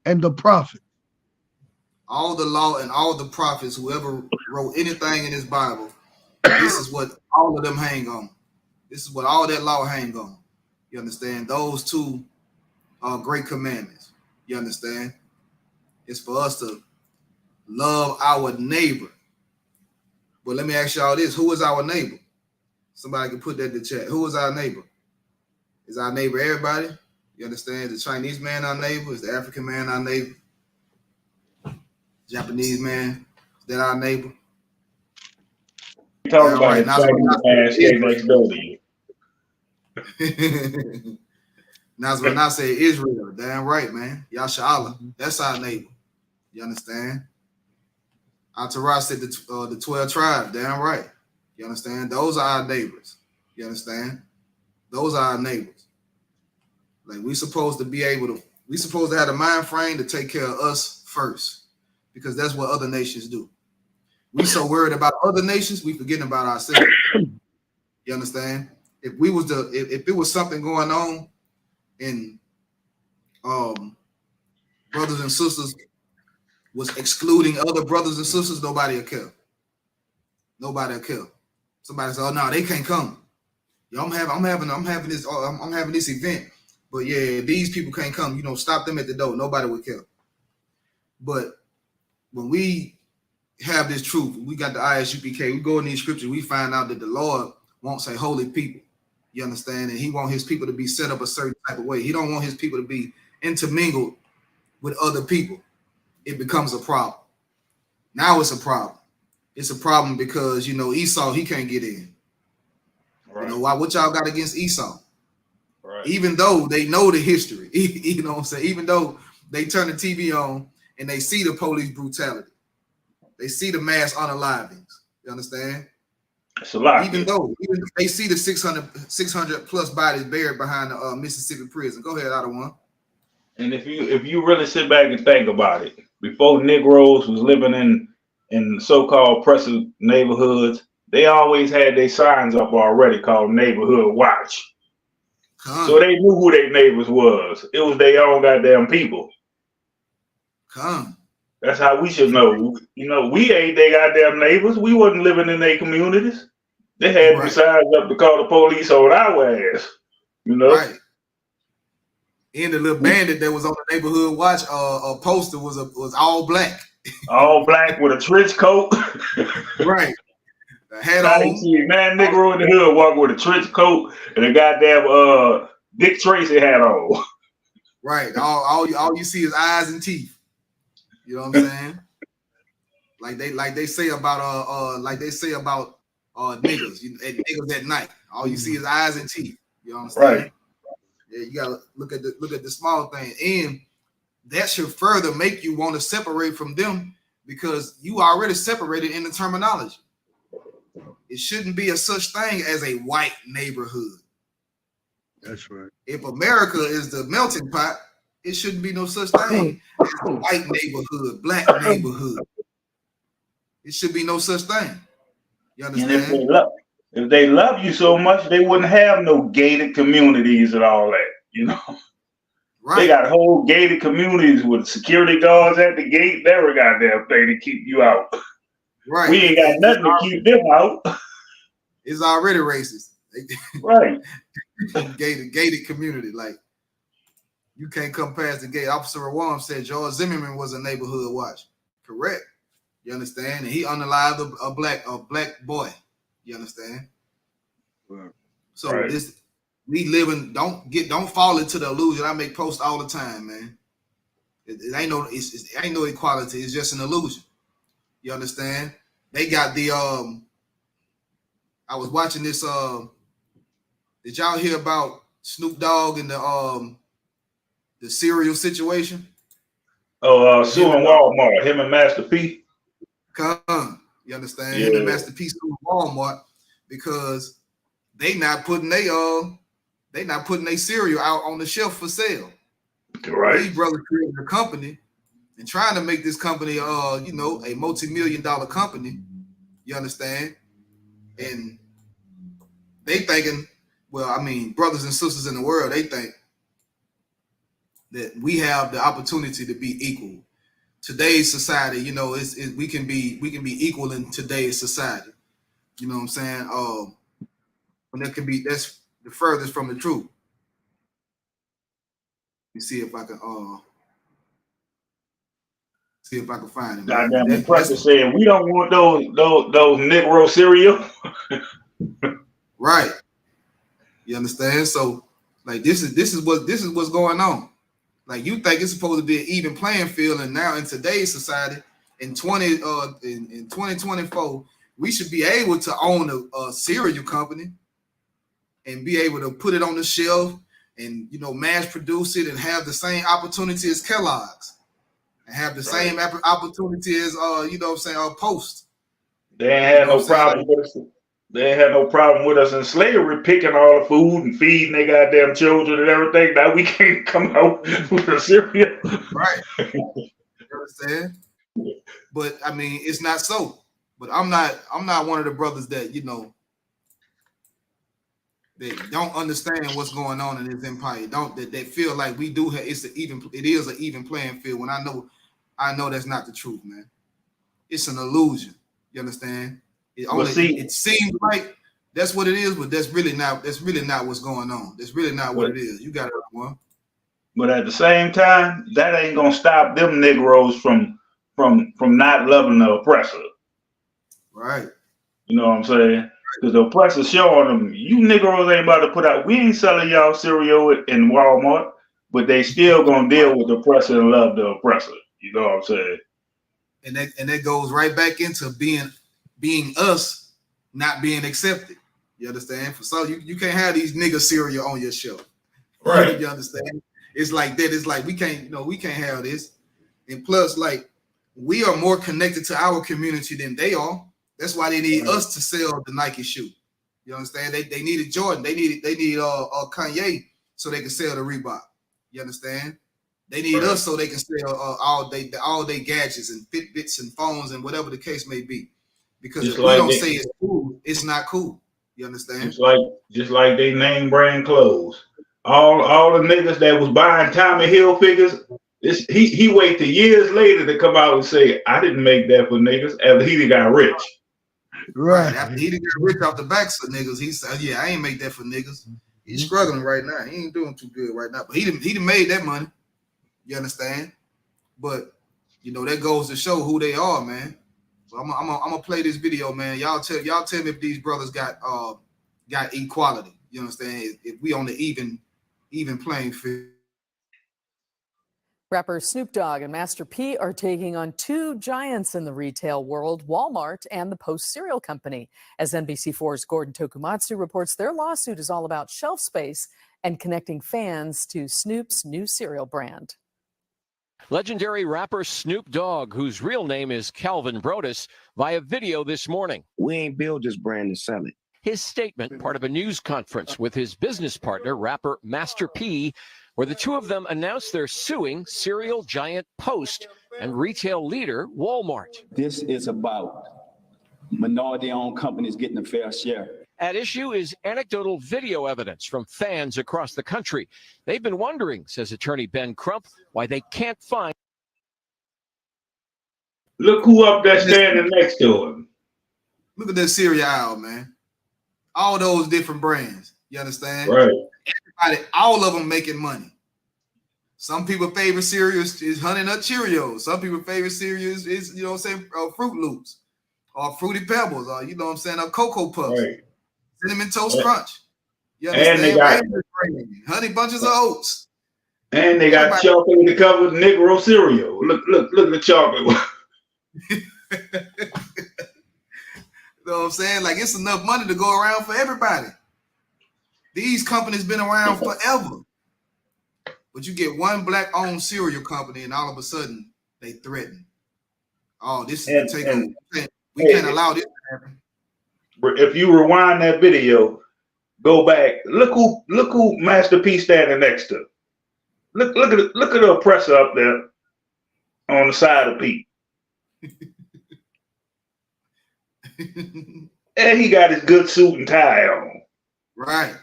[SPEAKER 5] and the prophets.
[SPEAKER 1] All the law and all the prophets, whoever wrote anything in this Bible, this is what all of them hang on. This is what all that law hang on. You understand? Those two great commandments. You understand? It's for us to love our neighbor. But let me ask y'all this: who is our neighbor? Somebody can put that in the chat. Who is our neighbor? Is our neighbor everybody? You understand? The Chinese man our neighbor? Is the African man our neighbor? Japanese man? Is that our neighbor?
[SPEAKER 2] Talk
[SPEAKER 1] Yeah,
[SPEAKER 2] about
[SPEAKER 1] right.
[SPEAKER 2] the Chinese man stay next door to you.
[SPEAKER 1] Now when I say Israel, damn right, man. Yasha, that's our neighbor. You understand? Atara said the 12 tribes, damn right. You understand? Those are our neighbors. You understand? Those are our neighbors. Like we supposed to have the mind frame to take care of us first, because that's what other nations do. We so worried about other nations, we forgetting about ourselves. You understand? If it was something going on and brothers and sisters was excluding other brothers and sisters, nobody will care. Nobody will care. Somebody said, "Oh no, they can't come. Yo, I'm having this event, but yeah, these people can't come. You know, stop them at the door. Nobody would care." But when we have this truth, we got the ISUPK. We go in these scriptures, we find out that the Lord wants a holy people. You understand? And He wants His people to be set up a certain type of way. He don't want His people to be intermingled with other people. It becomes a problem. Now it's a problem. It's a problem because Esau, he can't get in.
[SPEAKER 2] Right.
[SPEAKER 1] Why? What y'all got against Esau?
[SPEAKER 2] Right.
[SPEAKER 1] Even though they know the history, you know what I'm saying? Even though they turn the TV on and they see the police brutality, they see the mass unalivings. You understand?
[SPEAKER 2] It's a lot.
[SPEAKER 1] Even though they see the 600 plus bodies buried behind the Mississippi prison. Go ahead, Ottawa.
[SPEAKER 2] And if you really sit back and think about it, before Negroes was living in so-called oppressive neighborhoods, they always had their signs up already called neighborhood watch. So they knew who their neighbors was. It was their own goddamn people. That's how we should know. We ain't their goddamn neighbors. We wasn't living in their communities. They had signs up to call the police on our ass.
[SPEAKER 1] Right. And the little bandit that was on the neighborhood watch poster was all black.
[SPEAKER 2] All black with a trench coat.
[SPEAKER 1] Right. A hat
[SPEAKER 2] now
[SPEAKER 1] on.
[SPEAKER 2] you see a man Negro in the hood walking with a trench coat and a goddamn Dick Tracy hat on.
[SPEAKER 1] Right. All you see is eyes and teeth. You know what I'm saying? like they say about niggas, niggas at night. All you see is eyes and teeth. You understand?
[SPEAKER 2] Right.
[SPEAKER 1] Yeah, you gotta look at the small thing, and that should further make you want to separate from them because you already separated in the terminology. It shouldn't be a such thing as a white neighborhood.
[SPEAKER 5] That's right.
[SPEAKER 1] If America is the melting pot, it shouldn't be no such thing as a white neighborhood, black neighborhood. It should be no such thing. You understand?
[SPEAKER 2] And if they love you so much, they wouldn't have no gated communities and all that,
[SPEAKER 1] Right.
[SPEAKER 2] They got whole gated communities with security guards at the gate, every goddamn thing to keep you out.
[SPEAKER 1] Right.
[SPEAKER 2] We ain't got nothing to keep them out.
[SPEAKER 1] It's already racist.
[SPEAKER 2] Right.
[SPEAKER 1] gated community. Like, you can't come past the gate. Officer Rawam said George Zimmerman was a neighborhood watch. Correct. You understand? And he unalived a black boy. You understand?
[SPEAKER 5] Right.
[SPEAKER 1] So we living. Don't fall into the illusion. I make posts all the time, man. It ain't no equality. It's just an illusion. You understand? They got the I was watching this. Did y'all hear about Snoop Dogg and the cereal situation?
[SPEAKER 2] Oh, suing Walmart. Him and Master P.
[SPEAKER 1] You understand? Him and Master P suing Walmart because they not putting
[SPEAKER 6] they not putting their cereal out on the shelf for sale.
[SPEAKER 2] Right.
[SPEAKER 6] These brothers created a company and trying to make this company, you know, a multi-million-dollar company. You understand? And they thinking, well, I mean, brothers and sisters in the world, they think that we have the opportunity to be equal. Today's society, you know, we can be equal in today's society. You know what I'm saying? When that can be, that's the furthest from the truth. Let me see if I can find it.
[SPEAKER 2] Goddamn, the press is saying we don't want those Negro cereal.
[SPEAKER 6] Right. You understand? So, like, this is what's going on. Like, you think it's supposed to be an even playing field, and now in today's society, in 2024, we should be able to own a cereal company and be able to put it on the shelf and, you know, mass produce it and have the same opportunity as Kellogg's and have the same opportunity as you know what I'm saying, Post.
[SPEAKER 2] They ain't had no problem with us. They ain't had no problem with us in slavery picking all the food and feeding their goddamn children and everything. Now we can't come out with a cereal.
[SPEAKER 6] Right. You understand? But I mean, it's not so. But I'm not one of the brothers that, you know, that don't understand what's going on in this empire. That feel like we do have, it is an even playing field when I know that's not the truth, man. It's an illusion. You understand? It seems like that's what it is, but that's really not what's going on. That's really not what it is. You got it, one.
[SPEAKER 2] But at the same time, that ain't gonna stop them Negroes from not loving the oppressor.
[SPEAKER 6] Right.
[SPEAKER 2] You know what I'm saying? Because the oppressor's showing them, you Negroes ain't about to put out, we ain't selling y'all cereal in Walmart, but they still gonna deal with the oppressor and love the oppressor. You know what I'm saying?
[SPEAKER 6] And that goes right back into being us, not being accepted. You understand? For so you can't have these nigga cereal on your shelf.
[SPEAKER 2] Right.
[SPEAKER 6] You understand? It's like that. It's like we can't have this. And plus, like, we are more connected to our community than they are. That's why they need us to sell the Nike shoe. You understand? They needed Jordan. They needed Kanye so they can sell the Reebok. You understand? They need us so they can sell all day gadgets and Fitbits and phones and whatever the case may be. Because if we don't say it's cool, it's not cool. You understand?
[SPEAKER 2] Just like they name brand clothes. All the niggas that was buying Tommy Hilfigers, he waited years later to come out and say, I didn't make that for niggas after he got rich.
[SPEAKER 6] Right. After he got rich off the backs of niggas, he said, yeah, I ain't make that for niggas. He's struggling right now. He ain't doing too good right now. But he done made that money. You understand? But, you know, that goes to show who they are, man. So I'm gonna play this video, man. Y'all tell me if these brothers got equality. You understand? If we on the even playing field.
[SPEAKER 7] Rapper Snoop Dogg and Master P are taking on two giants in the retail world, Walmart and the Post cereal company. As NBC4's Gordon Tokumatsu reports, their lawsuit is all about shelf space and connecting fans to Snoop's new cereal brand.
[SPEAKER 8] Legendary rapper Snoop Dogg, whose real name is Calvin Brodus, via video this morning.
[SPEAKER 9] We ain't build this brand to sell it.
[SPEAKER 8] His statement, part of a news conference with his business partner, rapper Master P, where the two of them announced they're suing cereal giant Post and retail leader Walmart.
[SPEAKER 9] This is about minority-owned companies getting a fair share.
[SPEAKER 8] At issue is anecdotal video evidence from fans across the country. They've been wondering, says attorney Ben Crump, why they can't find.
[SPEAKER 2] Look who up there standing next to him.
[SPEAKER 6] Look at that cereal aisle, man. All those different brands. You understand?
[SPEAKER 2] Right.
[SPEAKER 6] Everybody, all of them making money. Some people's favorite cereals is Honey Nut Cheerios. Some people's favorite cereals is, you know what I'm saying, Fruit Loops or Fruity Pebbles or, you know what I'm saying, Cocoa Puffs. Right. Cinnamon Toast Crunch. You understand? And they got Honey Bunches of Oats.
[SPEAKER 2] And they got chocolate to cover Negro cereal. Look at the chocolate.
[SPEAKER 6] You know what I'm saying? Like, it's enough money to go around for everybody. These companies been around forever. But you get one black-owned cereal company, and all of a sudden, they threaten. Oh, this is the takeover. We can't allow this to happen.
[SPEAKER 2] If you rewind that video, go back. Look who Master P standing next to. Look at the oppressor up there on the side of P. And he got his good suit and tie on.
[SPEAKER 6] Right.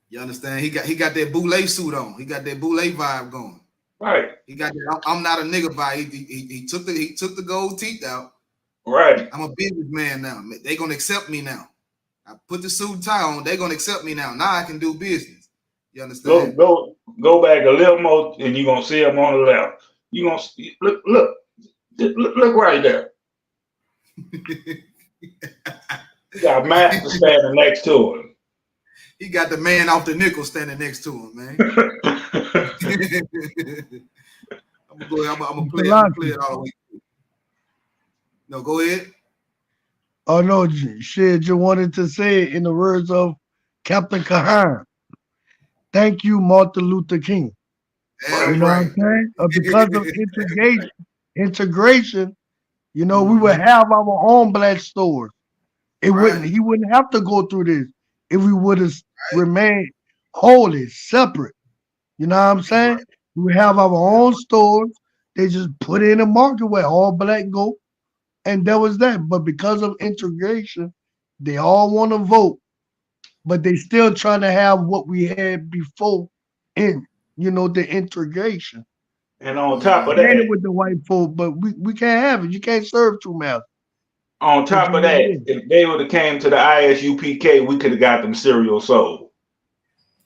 [SPEAKER 6] You understand? He got that boule suit on. He got that boule vibe going.
[SPEAKER 2] Right.
[SPEAKER 6] He got that I'm not a nigga vibe. He took the gold teeth out.
[SPEAKER 2] Right.
[SPEAKER 6] I'm a businessman now. They gonna accept me now. I put the suit and tie on. They gonna accept me now. Now I can do business. You understand?
[SPEAKER 2] Go back a little more, and you are gonna see him on the left. You gonna see, look right there. He got Master standing next to him.
[SPEAKER 6] He got the man off the nickel standing next to him, man. I'm gonna play it all the way through. No, go ahead.
[SPEAKER 5] Oh no, shit, you wanted to say it in the words of Captain Kahan. Thank you, Martin Luther King.
[SPEAKER 6] Yeah,
[SPEAKER 5] you know
[SPEAKER 6] right.
[SPEAKER 5] what I'm saying? Because of integration, you know, we would have our own black stores. He wouldn't have to go through this if we would have remained wholly separate. You know what I'm saying?
[SPEAKER 6] Right.
[SPEAKER 5] We have our own stores. They just put in a market where all black go, and that was that. But because of integration, they all want to vote, but they still trying to have what we had before in, you know, the integration.
[SPEAKER 2] And on top of that,
[SPEAKER 5] with the white folk, but we can't have it. You can't serve two masters.
[SPEAKER 2] On top of that, if they would have came to the ISUPK, we could have got them cereal sold.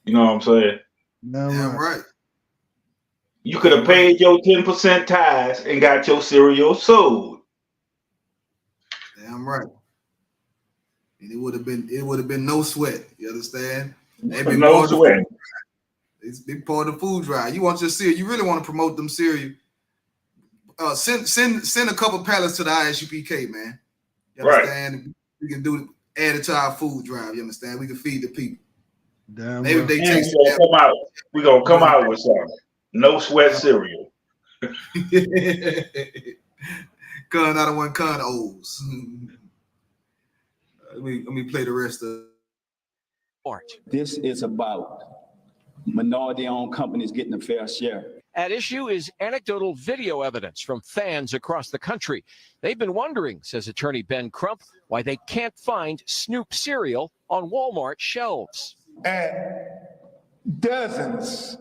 [SPEAKER 2] You know what I'm saying?
[SPEAKER 6] Damn right.
[SPEAKER 2] You could have paid your 10% tithes and got your cereal sold.
[SPEAKER 6] Damn right. And it would have been no sweat. You understand? No sweat. It's big part of the food drive. You want your cereal? You really want to promote them cereal? Send a couple pallets to the ISUPK, man. You understand? Right. We can add it to our food drive. You understand? We can feed the people.
[SPEAKER 5] Damn
[SPEAKER 6] maybe
[SPEAKER 5] right.
[SPEAKER 6] they taste
[SPEAKER 2] we're gonna come out with some no sweat cereal.
[SPEAKER 6] Con out of one con O's. Let me play the rest of
[SPEAKER 9] it. This is about minority-owned companies getting a fair share.
[SPEAKER 8] At issue is anecdotal video evidence from fans across the country. They've been wondering, says attorney Ben Crump, why they can't find Snoop cereal on Walmart shelves.
[SPEAKER 10] At dozens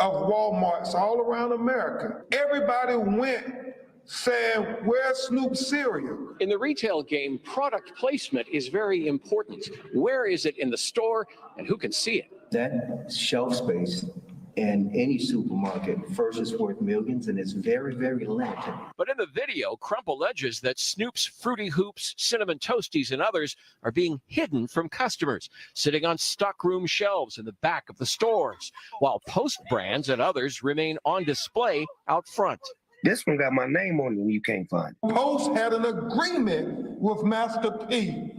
[SPEAKER 10] of Walmarts all around America, everybody went saying, where's Snoop cereal?
[SPEAKER 8] In the retail game, product placement is very important. Where is it in the store and who can see it?
[SPEAKER 11] That shelf space in any supermarket first is worth millions, and it's very, very limited.
[SPEAKER 8] But in the video, Crump alleges that Snoop's Fruity Hoops, Cinnamon Toasties, and others are being hidden from customers, sitting on stockroom shelves in the back of the stores, while Post brands and others remain on display out front.
[SPEAKER 12] This one got my name on it and you can't find it.
[SPEAKER 10] Post had an agreement with Master P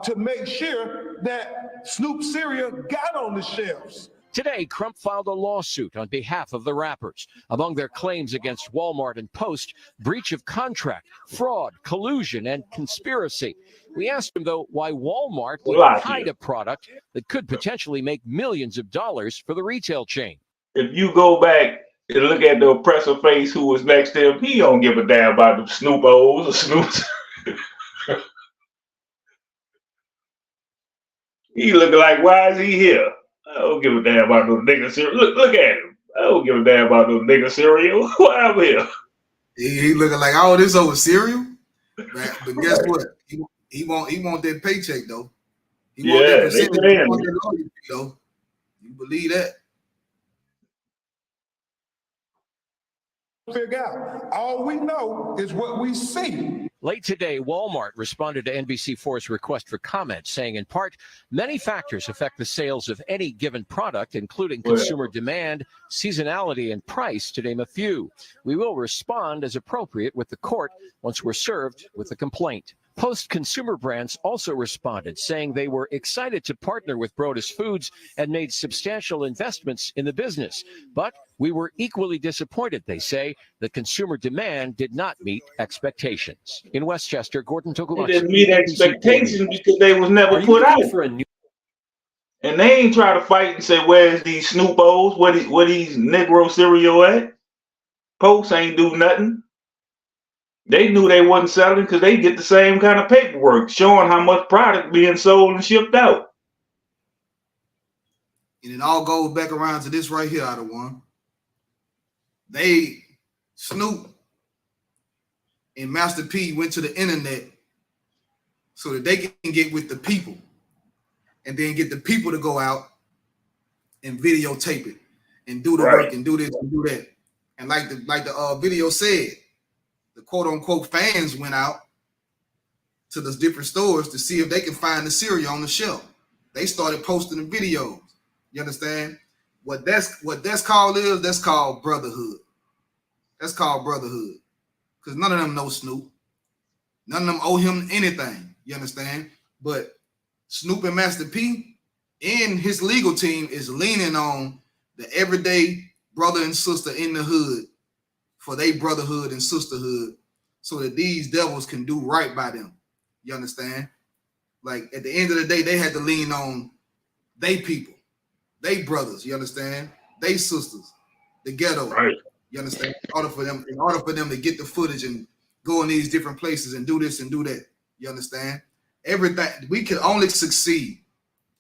[SPEAKER 10] to make sure that Snoop cereal got on the shelves.
[SPEAKER 8] Today, Crump filed a lawsuit on behalf of the rappers. Among their claims against Walmart and Post, breach of contract, fraud, collusion, and conspiracy. We asked him, though, why Walmart would hide a product that could potentially make millions of dollars for the retail chain.
[SPEAKER 2] If you go back and look at the oppressor face who was next to him, he don't give a damn about the Snoop-O's or Snoops. He looking like, why is he here? I don't give a damn about those nigga cereal. Look at him. I don't give a damn about those nigga cereal. Why I'm here?
[SPEAKER 6] He looking like all this over cereal. But guess what? He want that paycheck though. He want that percentage. He want that loyalty though. You believe that?
[SPEAKER 10] Figure out. All we know is what we see.
[SPEAKER 8] Late today, Walmart responded to NBC4's request for comment, saying in part, many factors affect the sales of any given product, including consumer demand, seasonality, and price, to name a few. We will respond as appropriate with the court once we're served with a complaint. Post consumer brands also responded, saying they were excited to partner with Brodus Foods and made substantial investments in the business. But we were equally disappointed, they say, that consumer demand did not meet expectations. In Westchester, Gordon
[SPEAKER 2] They
[SPEAKER 8] Tokumatsu,
[SPEAKER 2] didn't meet
[SPEAKER 8] NBC4
[SPEAKER 2] expectations
[SPEAKER 8] News.
[SPEAKER 2] because they was never
[SPEAKER 8] Are you
[SPEAKER 2] put
[SPEAKER 8] looking
[SPEAKER 2] out.
[SPEAKER 8] for a new?
[SPEAKER 2] And they ain't try to fight and say, where's these Snoopos? Where these Negro cereal at? Post ain't do nothing. They knew they wasn't selling because they get the same kind of paperwork showing how much product being sold and shipped out.
[SPEAKER 6] And it all goes back around to this right here, out of one. Snoop and Master P went to the internet so that they can get with the people and then get the people to go out and videotape it and do the work and do this and do that. And like the video said, the quote unquote fans went out to the different stores to see if they can find the cereal on the shelf. They started posting the videos. You understand? What that's called is, that's called brotherhood. That's called brotherhood. Because none of them know Snoop. None of them owe him anything. You understand? But Snoop and Master P and his legal team is leaning on the everyday brother and sister in the hood for their brotherhood and sisterhood so that these devils can do right by them. You understand? Like at the end of the day, they had to lean on they people, they brothers, you understand? They sisters, the ghetto.
[SPEAKER 2] Right.
[SPEAKER 6] You understand? In order for them to get the footage and go in these different places and do this and do that. You understand? Everything, we can only succeed.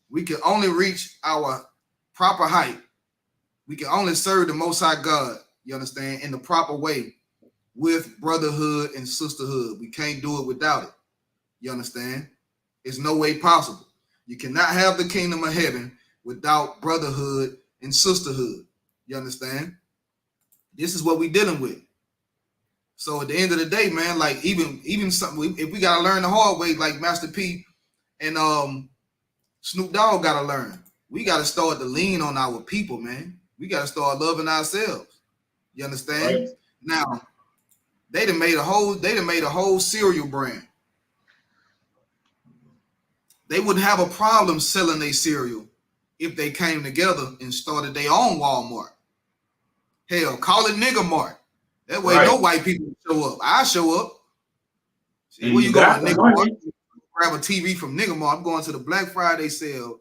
[SPEAKER 6] We can only reach our proper height. We can only serve the Most High God, you understand, in the proper way with brotherhood and sisterhood. We can't do it without it. You understand? It's no way possible. You cannot have the kingdom of heaven without brotherhood and sisterhood. You understand? This is what we're dealing with. So at the end of the day, man, like even something, if we gotta learn the hard way, like Master P and Snoop Dogg gotta learn. We gotta start to lean on our people, man. We gotta start loving ourselves. You understand?
[SPEAKER 2] Right.
[SPEAKER 6] Now, they done made a whole cereal brand. They wouldn't have a problem selling their cereal if they came together and started their own Walmart. Hell, call it Nigga Mart. That way, no white people show up. I show up. See, where you going, Nigga Mart? Grab a TV from Nigga Mart. I'm going to the Black Friday sale,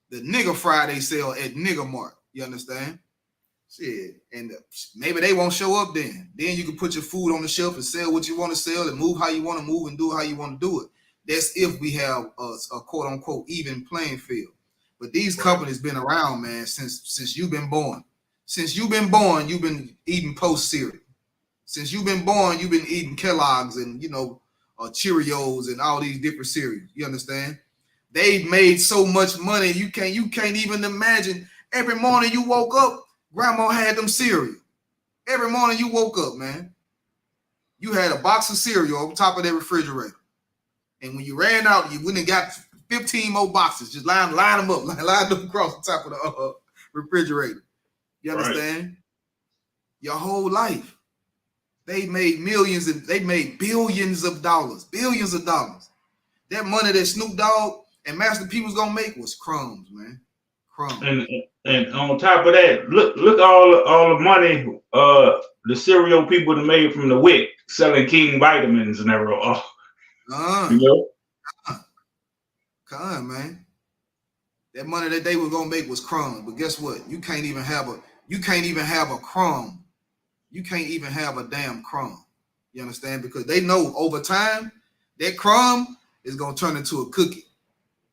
[SPEAKER 6] the Nigga Friday sale at Nigga Mart. You understand? Shit, and maybe they won't show up then. Then you can put your food on the shelf and sell what you want to sell and move how you want to move and do it how you want to do it. That's if we have a quote unquote even playing field. But these companies been around, man, since you've been born. Since you've been born, you've been eating Post cereal. Since you've been born, you've been eating Kellogg's and Cheerios and all these different cereals. You understand? They've made so much money you can't even imagine. Every morning you woke up, grandma had them cereal. Every morning you woke up, man, you had a box of cereal on top of that refrigerator. And when you ran out, you went and got 15 more boxes. Just line them up, line them across the top of the refrigerator. You understand? Right. Your whole life. They made millions and they made billions of dollars. Billions of dollars. That money that Snoop Dogg and Master P was gonna make was crumbs, man. Crumbs.
[SPEAKER 2] And on top of that, look all the money the cereal people that made from the WIC selling King vitamins and everything.
[SPEAKER 6] Come on, man. That money that they were gonna make was crumbs. But guess what? You can't even have a crumb. You can't even have a damn crumb. You understand? Because they know over time that crumb is gonna turn into a cookie.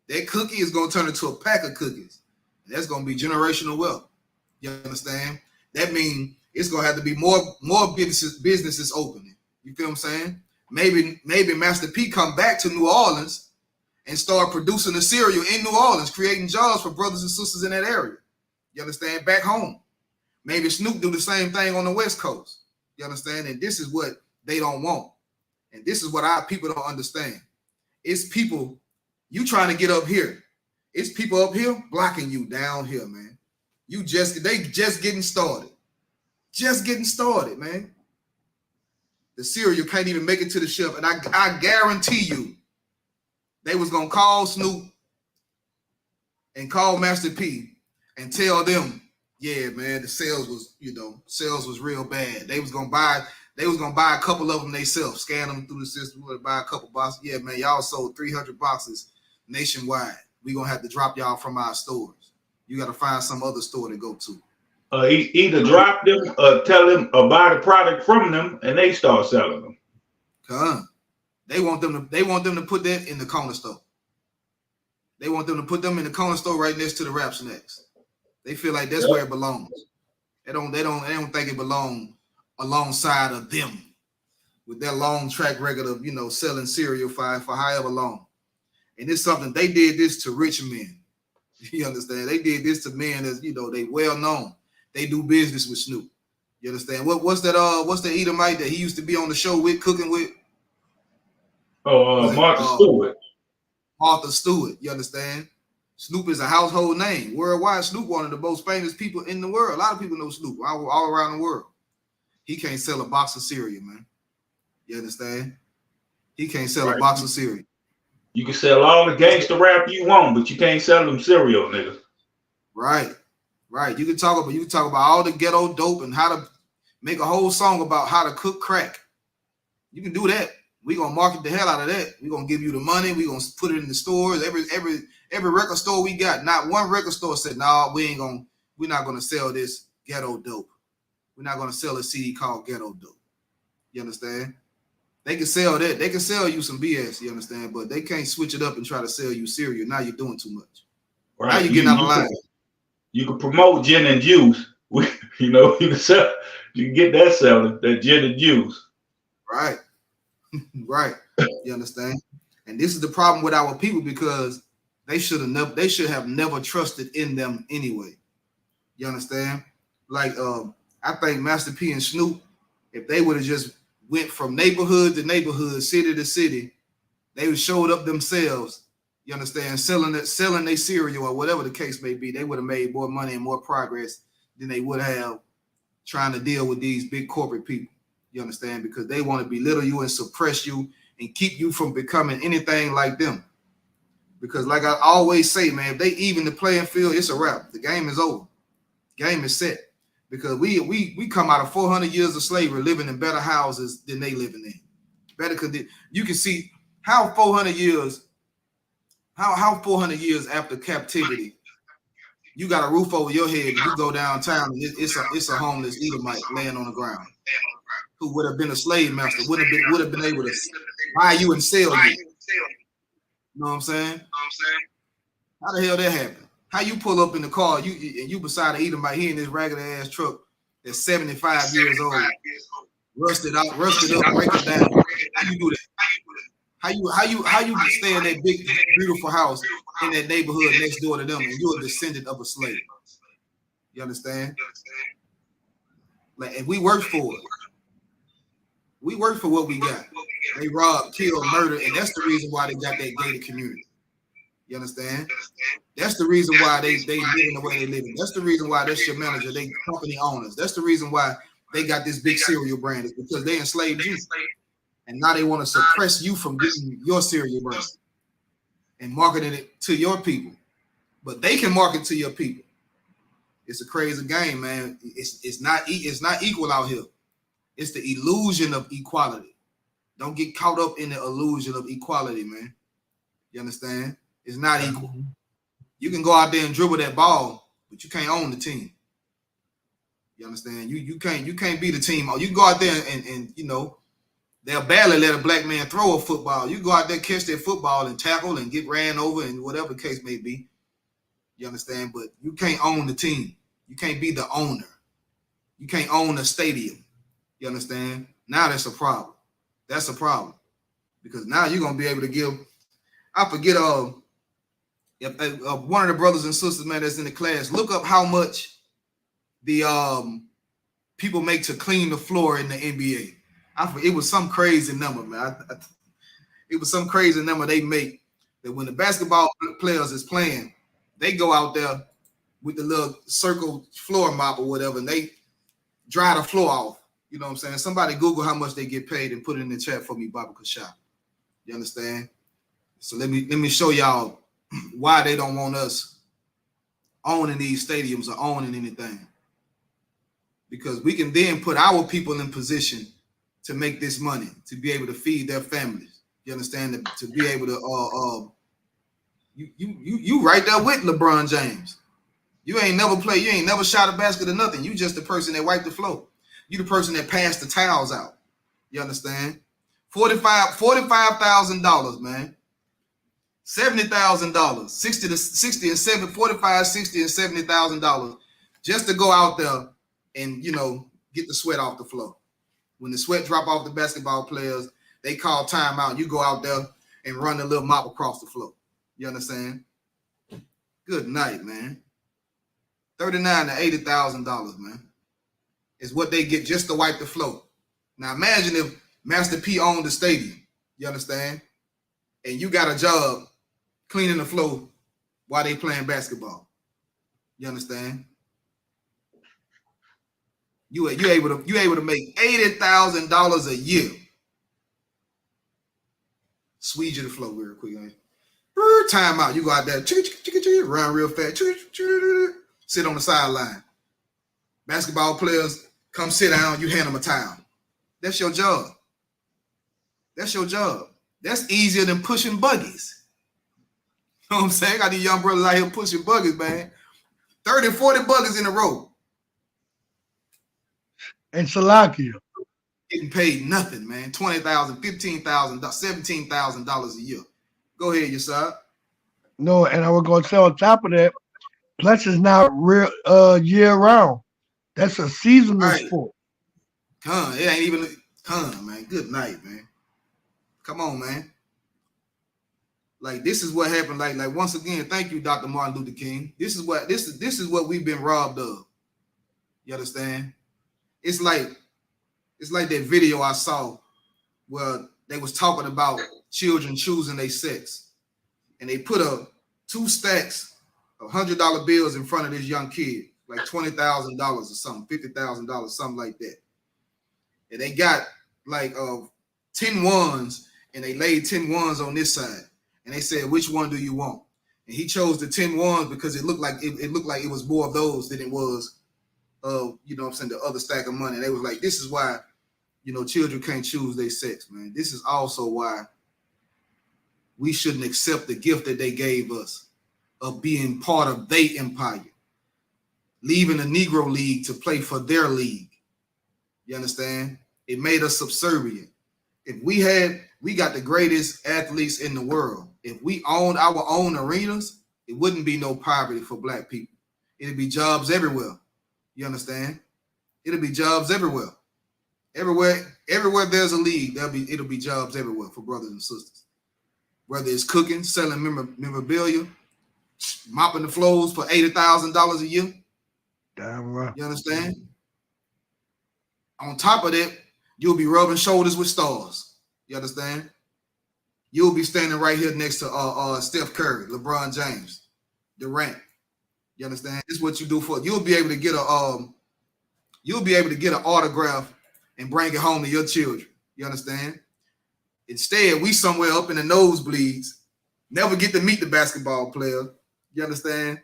[SPEAKER 6] That cookie is gonna turn into a pack of cookies. That's gonna be generational wealth. You understand? That means it's gonna have to be more businesses opening. You feel what I'm saying? Maybe Master P come back to New Orleans and start producing the cereal in New Orleans, creating jobs for brothers and sisters in that area. You understand? Back home. Maybe Snoop do the same thing on the West Coast. You understand? And this is what they don't want. And this is what our people don't understand. It's people, you trying to get up here. It's people up here blocking you down here, man. They just getting started. Just getting started, man. the cereal can't even make it to the shelf. And I guarantee you, they was gonna call Snoop and call Master P and tell them, yeah, man, the sales was real bad. They was gonna buy a couple of them themselves, scan them through the system, buy a couple boxes. Yeah, man, y'all sold 300 boxes nationwide. We gonna have to drop y'all from our stores. You gotta find some other store to go to.
[SPEAKER 2] Either drop them or tell them or buy the product from them, and they start selling them.
[SPEAKER 6] They want them to put that in the corner store. They want them to put them in the corner store right next to the Rap Snacks. They feel like that's where it belongs. They don't think it belongs alongside of them with their long track record of selling cereal for however long. And it's something they did this to rich men. You understand? They did this to men as they well known. They do business with Snoop. You understand? What's that Edomite that he used to be on the show with, cooking with?
[SPEAKER 2] Martha Stewart.
[SPEAKER 6] Martha Stewart, you understand? Snoop is a household name. Worldwide, Snoop one of the most famous people in the world. A lot of people know Snoop all around the world. He can't sell a box of cereal, man. You understand? He can't sell a box of cereal.
[SPEAKER 2] You can sell all the gangster rap you want, but you can't sell them cereal, nigga.
[SPEAKER 6] Right. You can talk about all the ghetto dope and how to make a whole song about how to cook crack. You can do that. We're gonna market the hell out of that. We're gonna give you the money. We're gonna put it in the stores. Every record store we got, not one record store said, no, we're not gonna sell this ghetto dope. We're not gonna sell a CD called ghetto dope. You understand? They can sell that. They can sell you some BS, you understand? But they can't switch it up and try to sell you cereal. Now you're doing too much. Right. Now you're getting out of line.
[SPEAKER 2] You can promote gin and juice. You can get that selling, that gin and juice.
[SPEAKER 6] Right. Right. You understand? And this is the problem with our people because they should have never trusted in them anyway. You understand? Like I think Master P and Snoop, if they would have just went from neighborhood to neighborhood, city to city, they would showed up themselves, you understand, selling their cereal or whatever the case may be, they would have made more money and more progress than they would have trying to deal with these big corporate people. You understand? Because they want to belittle you and suppress you and keep you from becoming anything like them. Because like I always say, man, if they even the playing field, it's a wrap. The game is over. Game is set. Because we come out of 400 years of slavery living in better houses than they living in. Better condition. You can see how 400 years after captivity, you got a roof over your head and you go downtown and it's a homeless Edomite laying on the ground who would have been a slave master, would have been able to buy you and sell you. You know what I'm saying? How the hell that happened? How you pull up in the car, you beside the Edomite, he in this ragged ass truck that's 75 years old, rusted up, breaking down. How you do that? How you stay in that big, beautiful house in that neighborhood next door to them and you're a descendant of a slave? You understand? Like, and we work for it. We work for what we got. They rob, kill, murder, and that's the reason why they got that gated community. You understand? That's the reason why they live in the way they live in. That's the reason why that's your manager, they company owners. That's the reason why they got this big cereal brand, is because they enslaved you. And now they want to suppress you from getting your cereal brand and marketing it to your people. But they can market to your people. It's a crazy game, man. It's not equal out here. It's the illusion of equality. Don't get caught up in the illusion of equality, man. You understand? It's not equal. You can go out there and dribble that ball, but you can't own the team. You understand? You can't be the team. You can go out there and they'll barely let a black man throw a football. You go out there, catch that football and tackle and get ran over and whatever the case may be. You understand? But you can't own the team. You can't be the owner. You can't own a stadium. You understand? Now that's a problem. That's a problem. Because now you're going to be able to give, I forget, one of the brothers and sisters, man, that's in the class, look up how much the people make to clean the floor in the NBA. It was some crazy number, man. It was some crazy number they make that when the basketball players is playing, they go out there with the little circle floor mop or whatever, and they dry the floor off. You know what I'm saying? Somebody Google how much they get paid and put it in the chat for me, Baba Kasha. You understand? So let me show y'all why they don't want us owning these stadiums or owning anything. Because we can then put our people in position to make this money, to be able to feed their families. You understand? To be able to you right there with LeBron James. You ain't never played, you ain't never shot a basket or nothing. You just the person that wiped the floor. You the person that passed the towels out. You understand? $45,000, man. $70,000, 60 and 70, 45, 60 and $70,000 just to go out there and get the sweat off the floor. When the sweat drop off the basketball players, they call timeout. You go out there and run a little mop across the floor. You understand? Good night, man. $39,000 to $80,000, man, is what they get just to wipe the floor. Now imagine if Master P owned the stadium. You understand? And you got a job cleaning the floor while they playing basketball. You understand? You able to make $80,000 a year. Squeeze you the floor real quick. Time out. You go out there, run real fast, sit on the sideline. Basketball players come sit down, you hand them a towel. That's your job. That's your job. That's easier than pushing buggies. You know what I'm saying? I got these young brothers out here pushing buggies, man. 30, 40 buggies in a row.
[SPEAKER 5] And Salakia.
[SPEAKER 6] Getting paid nothing, man. $20,000, $15,000, $17,000 a year. Go ahead, Yasab.
[SPEAKER 5] No, and I was going to say on top of that, plus it's not real year round. That's a seasonal sport.
[SPEAKER 6] It ain't even man. Good night, man. Come on, man. Like this is what happened. Like once again, thank you, Dr. Martin Luther King. This is what we've been robbed of. You understand? It's like that video I saw where they was talking about children choosing their sex, and they put 2 stacks of $100 bills in front of this young kid, like $20,000 or something, $50,000, something like that. And they got like 10 ones, and they laid 10 ones on this side, and they said, "Which one do you want?" And he chose the 10 ones because it looked like it was more of those than it was the other stack of money. And they was like, this is why children can't choose their sex, man. This is also why we shouldn't accept the gift that they gave us of being part of their empire, leaving the Negro League to play for their league. You understand? It made us subservient. If we got the greatest athletes in the world. If we owned our own arenas, it wouldn't be no poverty for black people. It'd be jobs everywhere. You understand? It'll be jobs everywhere. Everywhere there's a league, it'll be jobs everywhere for brothers and sisters. Whether it's cooking, selling memorabilia, mopping the floors for $80,000 a year.
[SPEAKER 5] Damn right.
[SPEAKER 6] You understand? On top of that, you'll be rubbing shoulders with stars. You understand? You'll be standing right here next to Steph Curry, LeBron James, Durant. You understand? This is what you do for. You'll be able to get an autograph and bring it home to your children. You understand? Instead, we somewhere up in the nosebleeds, never get to meet the basketball player. You understand?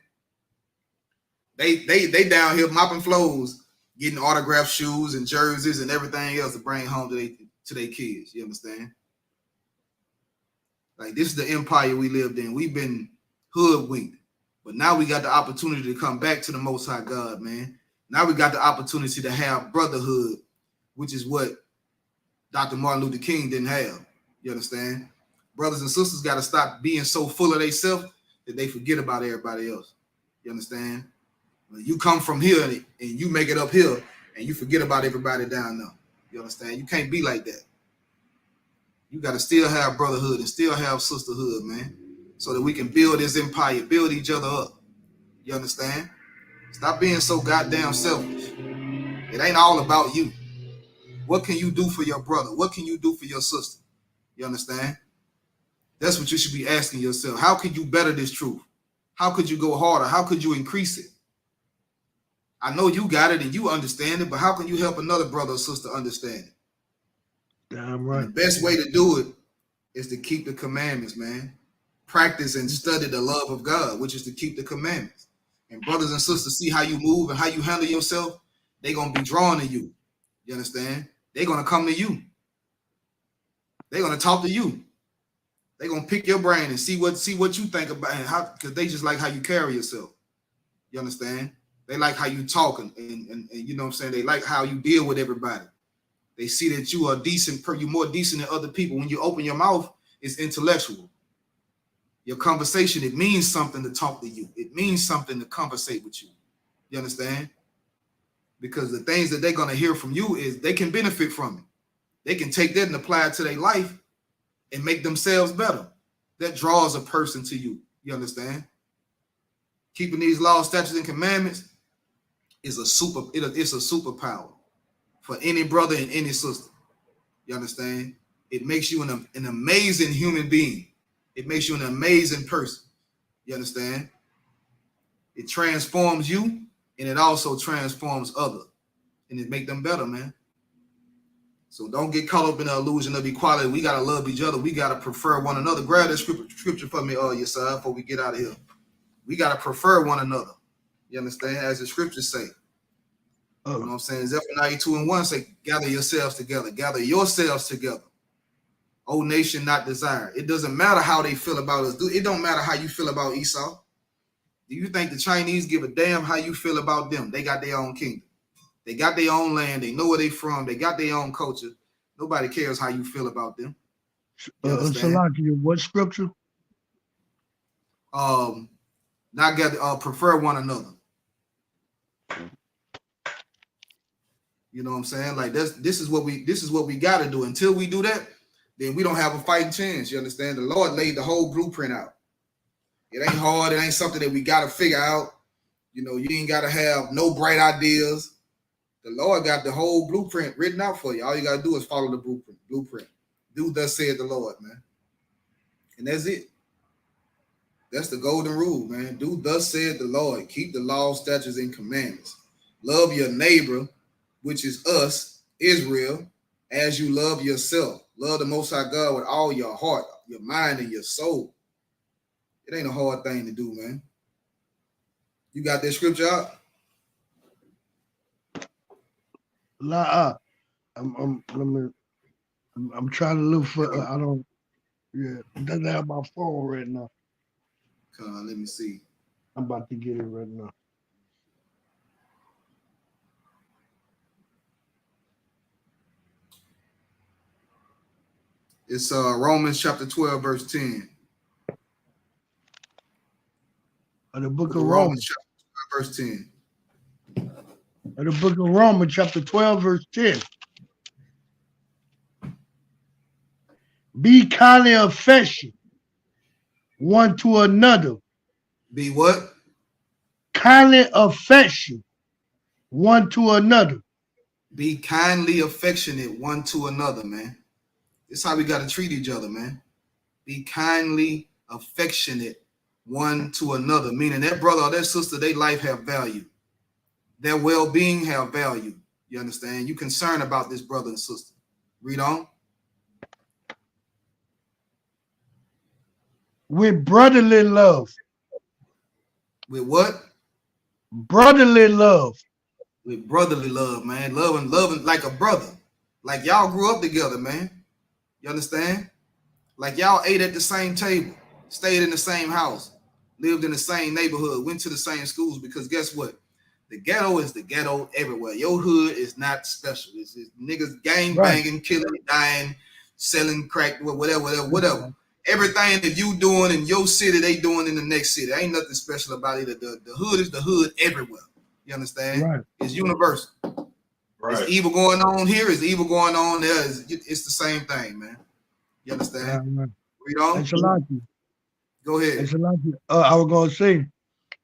[SPEAKER 6] They down here mopping floors, getting autographed shoes and jerseys and everything else to bring home to their kids. You understand? Like this is the empire we lived in. We've been hoodwinked. But now we got the opportunity to come back to the Most High God, man. Now we got the opportunity to have brotherhood, which is what Dr. Martin Luther King didn't have. You understand? Brothers and sisters got to stop being so full of themselves that they forget about everybody else. You understand? You come from here and you make it up here and you forget about everybody down there. You understand? You can't be like that. You got to still have brotherhood and still have sisterhood, man, so that we can build this empire, build each other up. You understand? Stop being so goddamn selfish. It ain't all about you. What can you do for your brother? What can you do for your sister? You understand? That's what you should be asking yourself. How could you better this truth? How could you go harder? How could you increase it? I know you got it and you understand it, but how can you help another brother or sister understand it?
[SPEAKER 5] Damn right.
[SPEAKER 6] And the best way to do it is to keep the commandments, man. Practice and study the love of God, which is to keep the commandments. And brothers and sisters see how you move and how you handle yourself, they're going to be drawn to you. You understand? They're going to come to you. They're going to talk to you. They're going to pick your brain and see what you think about and how, because they just like how you carry yourself. You understand? They like how you talk and you know what I'm saying? They like how you deal with everybody. They see that you are decent, you're more decent than other people. When you open your mouth, it's intellectual. Your conversation, it means something to talk to you. It means something to conversate with you. You understand? Because the things that they're going to hear from you is they can benefit from it. They can take that and apply it to their life and make themselves better. That draws a person to you. You understand? Keeping these laws, statutes, and commandments is it's a superpower for any brother and any sister. You understand? It makes you an amazing human being. It makes you an amazing person. You understand? It transforms you, and it also transforms others, and it make them better, man. So don't get caught up in the illusion of equality. We gotta love each other. We gotta prefer one another. Grab that scripture for me, Yesai, before we get out of here. We gotta prefer one another. You understand? As the scriptures say. You know what I'm saying? Zephaniah 2:1 say, gather yourselves together. Gather yourselves together. O nation not desired. It doesn't matter how they feel about us. It don't matter how you feel about Esau. Do you think the Chinese give a damn how you feel about them? They got their own kingdom. They got their own land. They know where they from. They got their own culture. Nobody cares how you feel about them.
[SPEAKER 5] Salaki, what scripture?
[SPEAKER 6] Not gather, prefer one another. You know what I'm saying? Like this is what we got to do. Until we do that, then we don't have a fighting chance. You understand? The Lord laid the whole blueprint out. It ain't hard. It ain't something that we got to figure out. You know, you ain't got to have no bright ideas. The Lord got the whole blueprint written out for you. All you got to do is follow the blueprint. Do thus said the Lord, man. And that's it. That's the golden rule, man. Do thus said the Lord. Keep the law, statutes, and commandments. Love your neighbor, which is us, Israel, as you love yourself. Love the Most High God with all your heart, your mind, and your soul. It ain't a hard thing to do, man. You got that scripture out?
[SPEAKER 5] I'm trying to look for. I don't. Yeah, it doesn't have my phone right now.
[SPEAKER 6] Come on, let me see.
[SPEAKER 5] I'm about to get it right now.
[SPEAKER 6] It's Romans chapter 12, verse 10.
[SPEAKER 5] The book of Romans
[SPEAKER 6] chapter 12, verse 10.
[SPEAKER 5] The book of Romans chapter 12, verse 10. Be kindly affectionate one to another.
[SPEAKER 6] Be what?
[SPEAKER 5] Kindly affectionate one to another.
[SPEAKER 6] Be kindly affectionate one to another, man. It's how we got to treat each other, man. Be kindly affectionate one to another, meaning that brother or that sister, their life have value. Their well-being have value. You understand? You concerned about this brother and sister. Read on.
[SPEAKER 5] With brotherly love.
[SPEAKER 6] With what?
[SPEAKER 5] Brotherly love.
[SPEAKER 6] With brotherly love, man. Loving like a brother. Like y'all grew up together, man. You understand? Like y'all ate at the same table, stayed in the same house, lived in the same neighborhood, went to the same schools, because guess what? The ghetto is the ghetto everywhere. Your hood is not special. It's niggas gang banging, killing, dying, selling crack, whatever. Everything that you doing in your city, they doing in the next city. Ain't nothing special about it. The hood is the hood everywhere. You understand?
[SPEAKER 5] Right.
[SPEAKER 6] It's universal. Right. It's evil going on here. It's evil going on there. It's the same thing, man. You understand? Read on. Go ahead.
[SPEAKER 5] I was gonna say,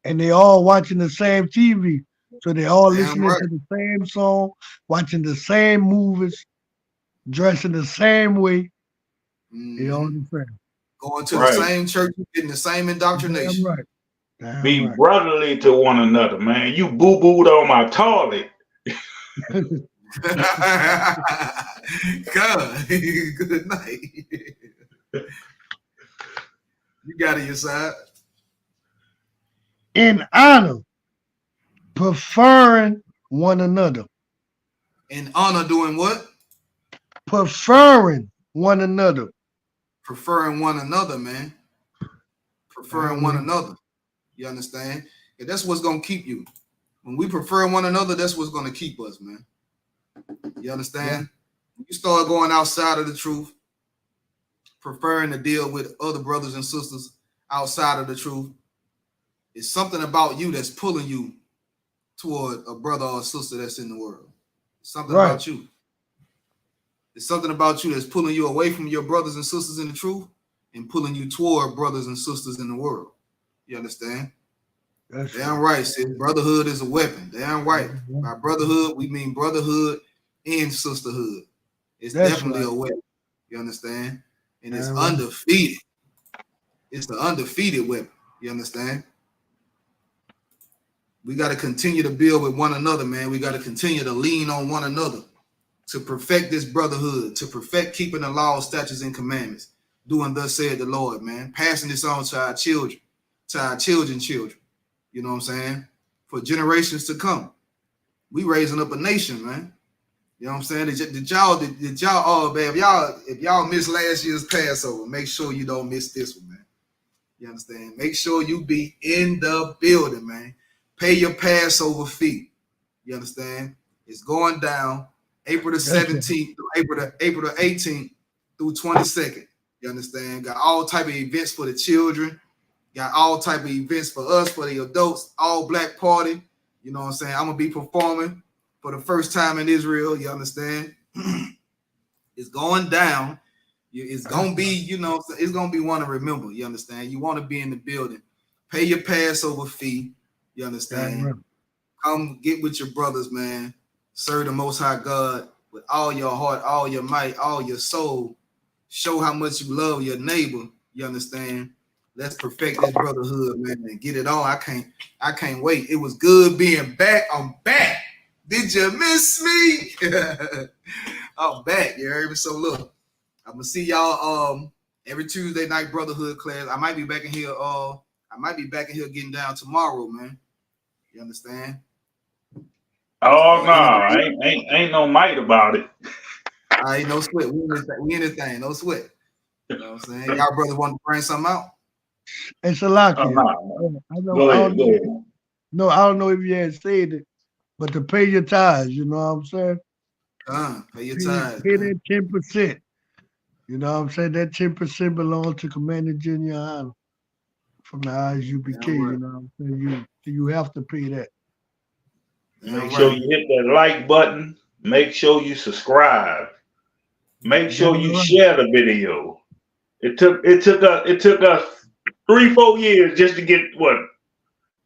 [SPEAKER 5] and they all watching the same TV, so they all listening to the same song, watching the same movies, dressing the same way. They all the same.
[SPEAKER 6] Going to the same church, getting the same indoctrination.
[SPEAKER 2] Be brotherly to one another, man. You boo-booed on my toilet.
[SPEAKER 6] God, good night. You got it your side.
[SPEAKER 5] In honor, preferring one another.
[SPEAKER 6] In honor, doing what?
[SPEAKER 5] Preferring one another.
[SPEAKER 6] Preferring one another, man. Preferring one another. You understand? And that's what's gonna keep you. When we prefer one another, that's what's gonna keep us, man. You understand? When you start going outside of the truth, preferring to deal with other brothers and sisters outside of the truth, it's something about you that's pulling you toward a brother or a sister that's in the world. It's something about you. It's something about you that's pulling you away from your brothers and sisters in the truth and pulling you toward brothers and sisters in the world. You understand? That's damn right, sis. Brotherhood is a weapon. Damn right. By brotherhood, we mean brotherhood and sisterhood. It's definitely a weapon. You understand? And it's undefeated. It's the undefeated weapon. You understand? We got to continue to build with one another, man. We got to continue to lean on one another to perfect this brotherhood, to perfect keeping the law, statutes, and commandments. Doing thus said the Lord, man. Passing this on to our children, to our children's children. You know what I'm saying? For generations to come. We raising up a nation, man. You know what I'm saying? Did y'all, oh man, if y'all missed last year's Passover, make sure you don't miss this one, man. You understand? Make sure you be in the building, man. Pay your Passover fee. You understand? It's going down April the 17th through April the 18th through 22nd. You understand? Got all type of events for the children. Got all type of events for us, for the adults, all black party. You know what I'm saying? I'm going to be performing for the first time in Israel. You understand? It's going down. It's going to be, you know, it's going to be one to remember. You understand? You want to be in the building. Pay your Passover fee. You understand? Come get with your brothers, man. Serve the Most High God with all your heart, all your might, all your soul. Show how much you love your neighbor. You understand? Let's perfect this brotherhood, man, and get it on. I can't wait. It was good being back. I'm back. Did you miss me? I'm back. You heard me? So look, I'm gonna see y'all every Tuesday night Brotherhood class. I might be back in here. I might be back in here getting down tomorrow, man. You understand?
[SPEAKER 2] Oh no, ain't no might about it.
[SPEAKER 6] I ain't no sweat. We in this thing. No sweat. You know what I'm saying? Y'all brothers want to bring something out?
[SPEAKER 5] It's a lot.
[SPEAKER 2] Oh,
[SPEAKER 5] no.
[SPEAKER 2] Go ahead.
[SPEAKER 5] No, I don't know if you had said it, but to pay your tithes, you know what I'm saying?
[SPEAKER 6] Pay your tithes.
[SPEAKER 5] Pay that 10%. You know what I'm saying? That 10% belongs to Commander Junior Honor from the ISUPK. You know what I'm saying? You have to pay that.
[SPEAKER 2] Make sure you hit that like button. Make sure you subscribe. Make sure you share the video. It took us 3-4 years just to get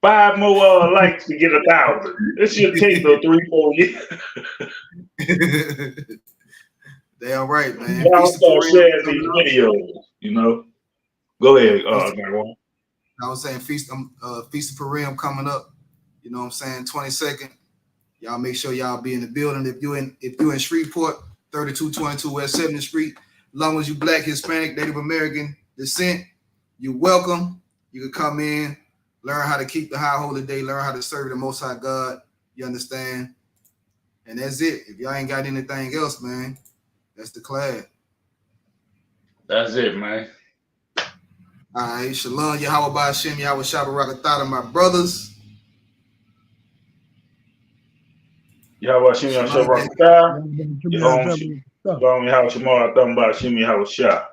[SPEAKER 2] 5 more likes to get 1,000. It should take those 3-4 years.
[SPEAKER 6] Damn right, man.
[SPEAKER 2] Y'all start sharing these videos, you know. Go ahead,
[SPEAKER 6] I was saying Feast of Purim coming up. You know what I'm saying? 22nd. Y'all make sure y'all be in the building. If you in Shreveport, 3222 West 7th Street, as long as you Black, Hispanic, Native American descent, you're welcome. You can come in, learn how to keep the high holy day, learn how to serve the Most High God. You understand? And that's it. If y'all ain't got anything else, man, that's the class.
[SPEAKER 2] That's it, man.
[SPEAKER 6] All right, Shalom, Yahweh Ba'Shem, Yahweh Shabbat Rakatah, my brothers.
[SPEAKER 2] Yahweh Shem Yahweh Rakatah. Shalom Yahweh Shemar Atam Ba'Shem Yahweh Shah.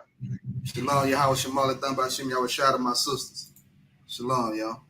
[SPEAKER 6] Shalom, Yahweh Shemar Atam Ba'Shem Yahweh Shah to my sisters. Shalom, y'all.